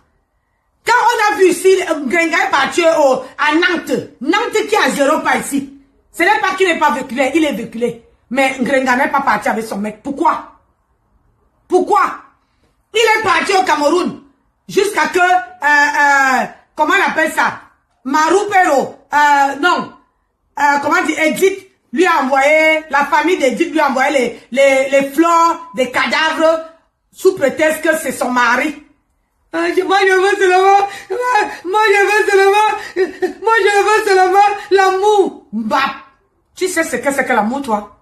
Quand on a vu ici, Ngrenga est parti à Nantes. Nantes qui a 0 pas ici. Ce n'est pas qu'il n'est pas véhiculé, il est véhiculé. Mais Ngrenga n'est pas parti avec son mec. Pourquoi? Pourquoi? Il est parti au Cameroun jusqu'à que, comment on appelle ça? Marupero, non, comment dire, Edith lui a envoyé, la famille d'Edith lui a envoyé les fleurs, des cadavres, sous prétexte que c'est son mari. Moi je veux seulement l'amour. Bah, tu sais ce que c'est que l'amour, toi?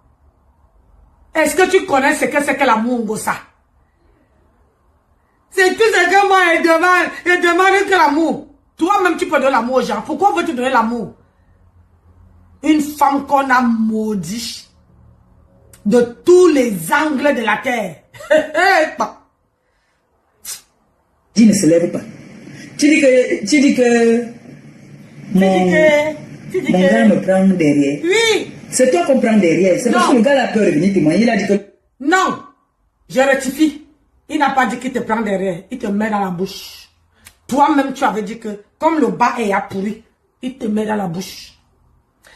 Est-ce que tu connais ce que c'est que l'amour, Ngosa? C'est tout ce que moi je demande que l'amour. Toi-même, tu peux donner l'amour aux gens. Pourquoi veux-tu donner l'amour? Une femme qu'on a maudit de tous les angles de la terre. Tu ne se lève pas. Tu dis que mon gars me prend derrière. Oui. C'est toi qu'on prend derrière. C'est parce que le gars a peur de venir témoigner. Il a dit que... Non. Je rectifie. Il n'a pas dit qu'il te prend derrière. Il te met dans la bouche. Toi-même, tu avais dit que comme le bas est pourri, il te met dans la bouche.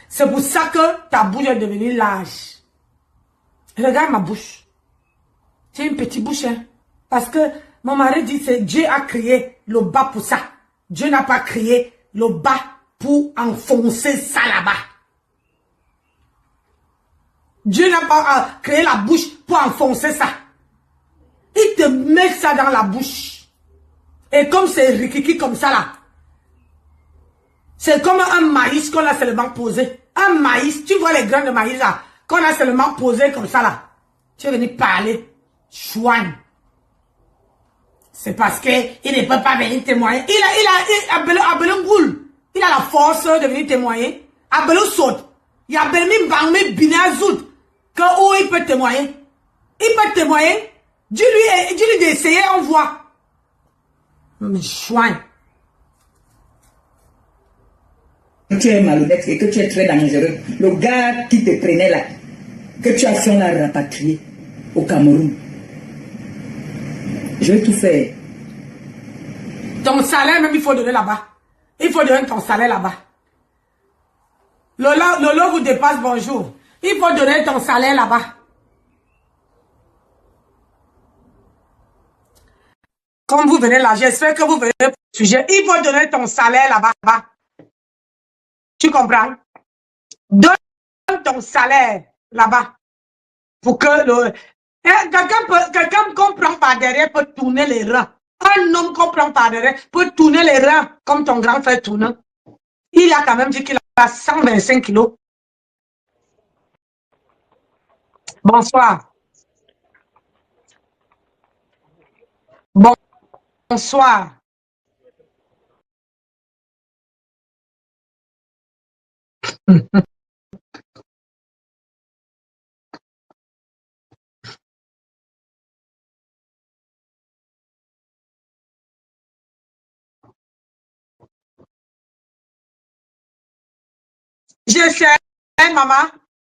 C'est pour ça que ta bouche est devenue large. Regarde ma bouche. J'ai une petite bouche. Hein? Parce que mon mari dit que Dieu a créé le bas pour ça. Dieu n'a pas créé le bas pour enfoncer ça là-bas. Dieu n'a pas créé la bouche pour enfoncer ça. Il te met ça dans la bouche. Et comme c'est rikiki comme ça là, c'est comme un maïs qu'on a seulement posé. Un maïs, tu vois les grains de maïs là, qu'on a seulement posé comme ça là. Tu es venu parler, chouane. C'est parce qu'il ne peut pas venir témoigner. Il a Abelon Goul. Il a la force de venir témoigner. Abelon saute. Il y a Belmi Bangme Binazout. Que où il peut témoigner. Il peut témoigner. Dis-lui d'essayer, on voit. Mais chouin. Tu es malhonnête et que tu es très dangereux. Le gars qui te prenait là, que tu as fait la rapatrier au Cameroun. Je vais tout faire. Ton salaire, même, il faut donner là-bas. Il faut donner ton salaire là-bas. Lolo vous dépasse, bonjour. Il faut donner ton salaire là-bas. Comme vous venez là, j'espère que vous venez pour le sujet. Il faut donner ton salaire là-bas. Tu comprends? Donne ton salaire là-bas. Pour que le... Quelqu'un qu'on prend par derrière peut tourner les reins. Un homme qu'on prend par derrière peut tourner les reins comme ton grand frère tourne. Il a quand même dit qu'il a 125 kilos. Bonsoir. Bonsoir. Je sais, maman,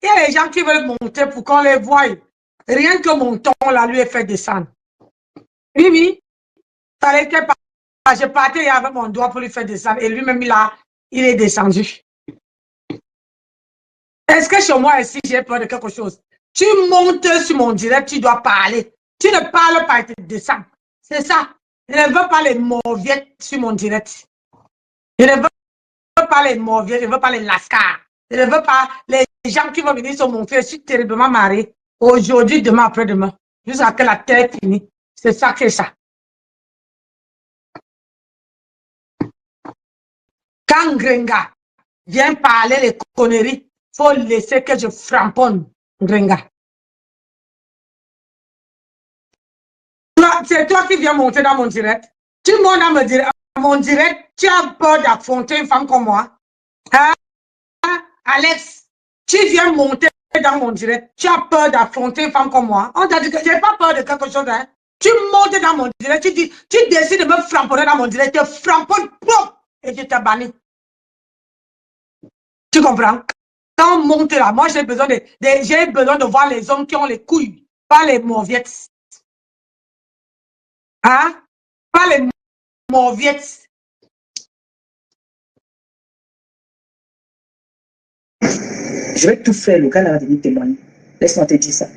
il y a des gens qui veulent monter pour qu'on les voie. Rien que mon ton, là, lui, est fait descendre. Oui, oui. Fallait que je partais avec mon doigt pour lui faire descendre. Et lui-même, il est descendu. Est-ce que chez moi, ici, j'ai peur de quelque chose? Tu montes sur mon direct, tu dois parler. Tu ne parles pas, tu descends. C'est ça. Je ne veux pas les mauviettes sur mon direct. Je ne veux pas les mauviettes, je ne veux pas les lascars. Je ne veux pas les gens qui vont venir sur mon frère. Je suis terriblement marié. Aujourd'hui, demain, après-demain. Jusqu'à que la terre finisse. C'est ça que c'est ça. Quand Grenga vient parler les conneries, il faut laisser que je framponne Grenga. C'est toi qui viens monter dans mon direct. Tu montes dans mon direct, tu as peur d'affronter une femme comme moi. Hein? Alex, tu viens monter dans mon direct, tu as peur d'affronter une femme comme moi. On t'a dit que je n'ai pas peur de quelque chose. Hein? Tu montes dans mon direct, tu décides de me framponner dans mon direct, tu framponnes et je te bannis. Tu comprends? Quand on monte là, moi j'ai besoin de voir les hommes qui ont les couilles, pas les mauviettes. Hein? Pas les mauviettes. Je vais tout faire, le gars là va venir témoigner. Laisse-moi te dire ça.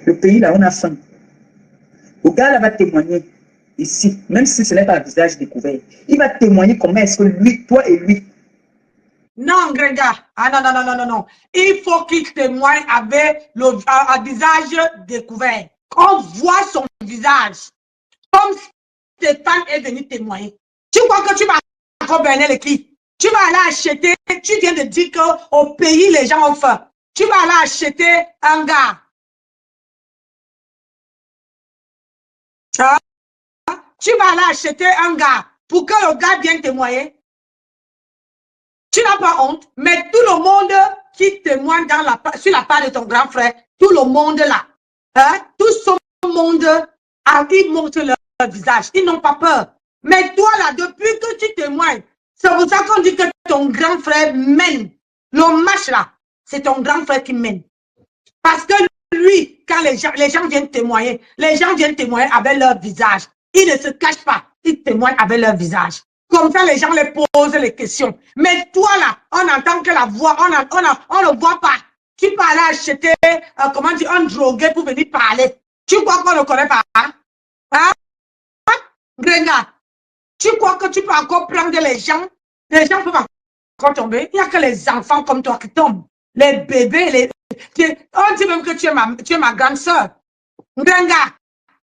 Le pays là, on a faim. Le gars là va témoigner ici, même si ce n'est pas un visage découvert. Il va témoigner comment est-ce que lui, toi et lui. Non, Gréga. Ah non, non, non, non, non, non. Il faut qu'il témoigne avec un visage découvert. On voit son visage. Comme Stéphane est venu témoigner. Tu crois que tu vas encore berner les qui? Tu vas aller acheter, tu viens de dire qu'au pays, les gens ont faim. Tu vas aller acheter un gars. Hein? Tu vas aller acheter un gars pour que le gars vienne témoigner. Tu n'as pas honte, mais tout le monde qui témoigne sur la part de ton grand frère, tout le monde là, hein? Tout ce monde, ils montrent leur visage, ils n'ont pas peur. Mais toi là, depuis que tu témoignes, c'est pour ça qu'on dit que ton grand frère mène. Le match là, c'est ton grand frère qui mène. Parce que lui, quand les gens viennent témoigner, les gens viennent témoigner avec leur visage. Ils ne se cachent pas, ils témoignent avec leur visage. Comme ça, les gens les posent les questions. Mais toi là, on entend que la voix, on ne voit pas. Tu peux aller acheter, comment dire, un drogué pour venir parler. Tu crois qu'on ne connaît pas? Hein? Hein? Grenga, tu crois que tu peux encore prendre les gens? Les gens peuvent encore tomber. Il n'y a que les enfants comme toi qui tombent. les bébés, on dit même que tu es ma grande soeur. Ndenga,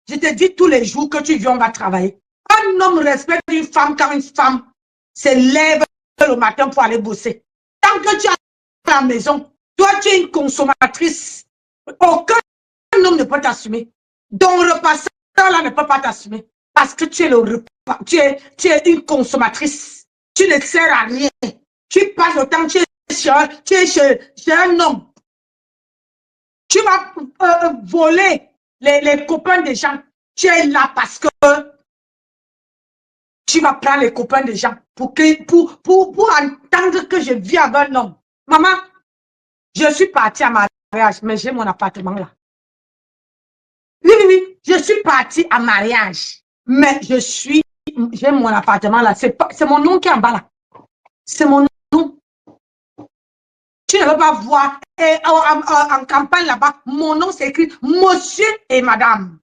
je te dis tous les jours que tu viens, on va travailler. Un homme respecte une femme quand une femme se lève le matin pour aller bosser. Tant que tu es à la maison, toi, tu es une consommatrice. Aucun homme ne peut t'assumer. Ton repasseur là ne peut pas t'assumer. Parce que tu es le repas, tu es une consommatrice. Tu ne sers à rien. Tu passes le temps, tu es chez un homme. Tu vas voler les copains des gens. Tu es là parce que tu vas prendre les copains des gens pour entendre que je vis avec un homme. Maman, je suis partie à mariage, mais j'ai mon appartement là. Oui, oui, oui, je suis partie à mariage, mais j'ai mon appartement là. C'est mon nom qui est en bas là. C'est mon nom. Tu ne veux pas voir. Et en campagne là-bas, mon nom c'est écrit Monsieur et Madame.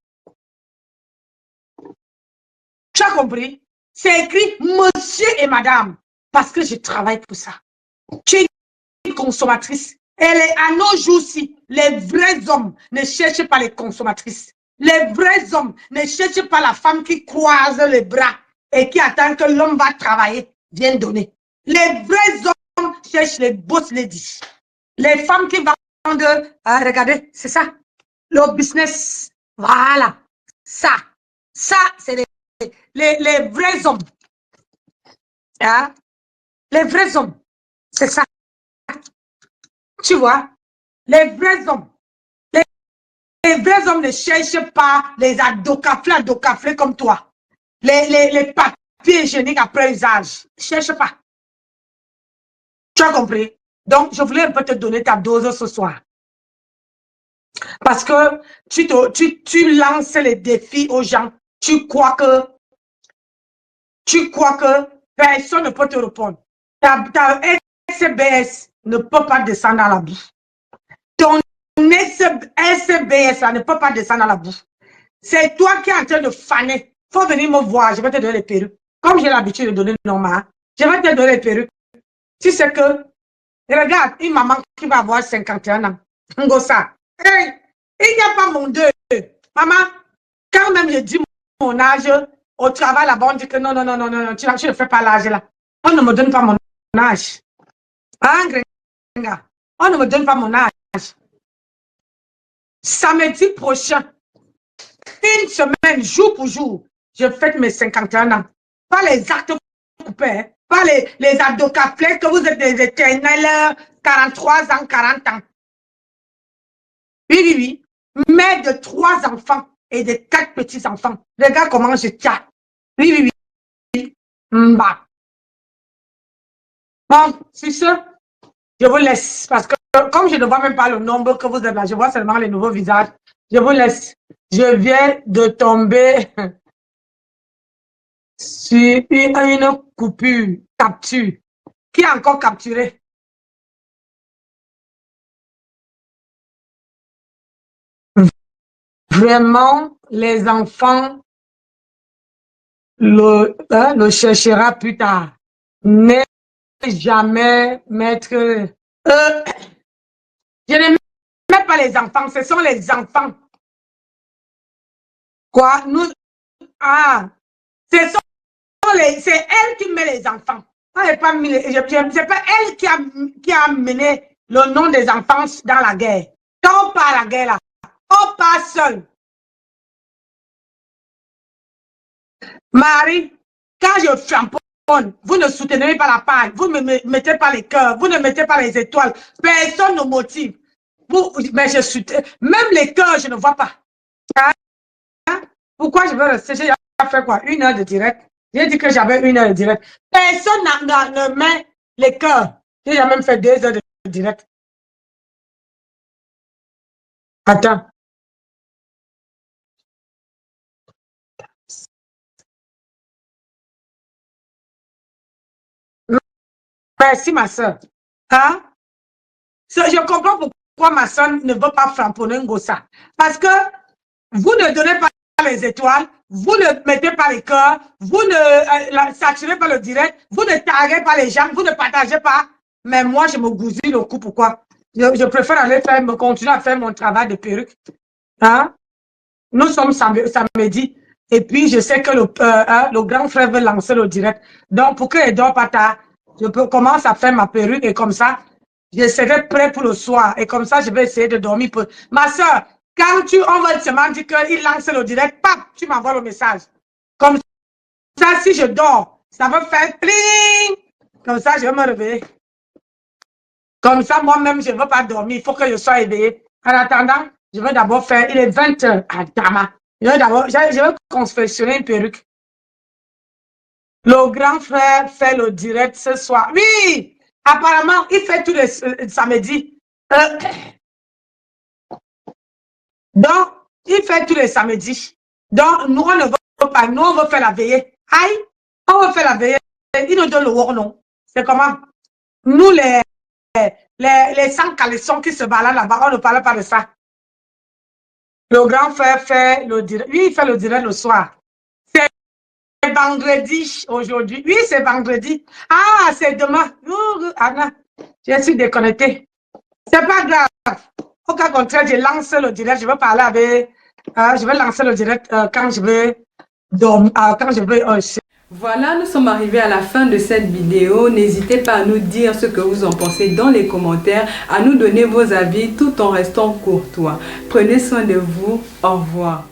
Tu as compris? C'est écrit Monsieur et Madame. Parce que je travaille pour ça. Tu es une consommatrice. Et à nos jours-ci, les vrais hommes ne cherchent pas les consommatrices. Les vrais hommes ne cherchent pas la femme qui croise les bras et qui attend que l'homme va travailler, vienne donner. Les vrais hommes cherchent les boss ladies. Les femmes qui vendent, regardez, c'est ça, le business. Voilà, ça c'est les vrais hommes. Hein? Les vrais hommes, c'est ça. Tu vois, les vrais hommes. Les vrais hommes ne cherchent pas les adocaflés comme toi. Les papiers hygiéniques après usage. Ne cherchent pas. Tu as compris? Donc, je voulais un peu te donner ta dose ce soir. Parce que tu lances les défis aux gens. Tu crois que personne ne peut te répondre. Ta SBS ne peut pas descendre dans la boue. Ton SBS ça ne peut pas descendre dans la boue. C'est toi qui es en train de faner. Il faut venir me voir, je vais te donner les perruques. Comme j'ai l'habitude de donner normal, je vais te donner les perruques. Tu sais que, regarde, une maman qui va avoir 51 ans, Ngosa, hey, il n'y a pas mon deuil. Maman, quand même je dis mon âge, au travail là-bas, on dit que non, tu ne fais pas l'âge là. On ne me donne pas mon âge. Hein, Grenga? On ne me donne pas mon âge. Samedi prochain, une semaine, jour pour jour, je fête mes 51 ans. Pas les actes coupés, hein? Pas les adocaflés que vous êtes des éternels 43 ans, 40 ans. Oui. Mère de 3 enfants et de 4 petits-enfants. Regarde comment je tiens. Oui. Bah. Bon, c'est ça. Je vous laisse parce que comme je ne vois même pas le nombre que vous êtes là, je vois seulement les nouveaux visages. Je vous laisse. Je viens de tomber sur une coupure, capture. Qui a encore capturé? Vraiment, les enfants le cherchera plus tard. Ne jamais mettre... je ne mets pas les enfants, ce sont les enfants. Quoi? C'est elle qui met les enfants. C'est pas elle qui a mené le nom des enfants dans la guerre. Quand on part à la guerre là, on part seul. Marie, quand je framponne, vous ne soutenez pas la paille, vous ne me mettez pas les cœurs, vous ne mettez pas les étoiles, personne ne motive. Mais je soutiens, même les cœurs, je ne vois pas. Hein? Pourquoi je veux rester? J'ai fait quoi? 1 heure de direct. J'ai dit que j'avais 1 heure de direct. Personne ne met les cœurs. J'ai même fait 2 heures de direct. Attends. Merci, ma soeur. Hein? Je comprends pourquoi ma soeur ne veut pas framponner Ngosa. Parce que vous ne donnez pas les étoiles, vous ne mettez pas les cœurs, vous ne saturez pas le direct, vous ne taguez pas les gens, vous ne partagez pas. Mais moi, je me gousille le coup. Pourquoi? Je préfère aller continuer à faire mon travail de perruque. Hein? Nous sommes samedi. Et puis, je sais que le grand frère veut lancer le direct. Donc, pour qu'il ne dort pas tard, je commence à faire ma perruque et comme ça, je serai prêt pour le soir. Et comme ça, je vais essayer de dormir. Ma soeur, quand on va seulement dire qu'il lance le direct, pap, tu m'envoies le message. Comme ça, si je dors, ça va faire pling. Comme ça, je vais me réveiller. Comme ça, moi-même, je ne veux pas dormir. Il faut que je sois éveillé. En attendant, je vais d'abord faire, il est 20h à Dama. Je vais confectionner une perruque. Le grand frère fait le direct ce soir. Oui, apparemment, il fait tous les samedis. Donc, il fait tous les samedis. Donc, nous, on ne veut pas. Nous, on veut faire la veillée. Aïe, on veut faire la veillée. Il nous donne le word, non. C'est comment? Nous, les 100 caleçons qui se baladent là-bas, on ne parle pas de ça. Le grand frère fait le direct. Lui, il fait le direct le soir. C'est vendredi aujourd'hui. Oui, c'est vendredi. Ah, c'est demain. Anna, je suis déconnectée. C'est pas grave. Au cas contraire, je lance le direct. Je vais parler avec. Je vais lancer le direct quand je vais dormir. Quand je vais. Voilà, nous sommes arrivés à la fin de cette vidéo. N'hésitez pas à nous dire ce que vous en pensez dans les commentaires, à nous donner vos avis tout en restant courtois. Prenez soin de vous. Au revoir.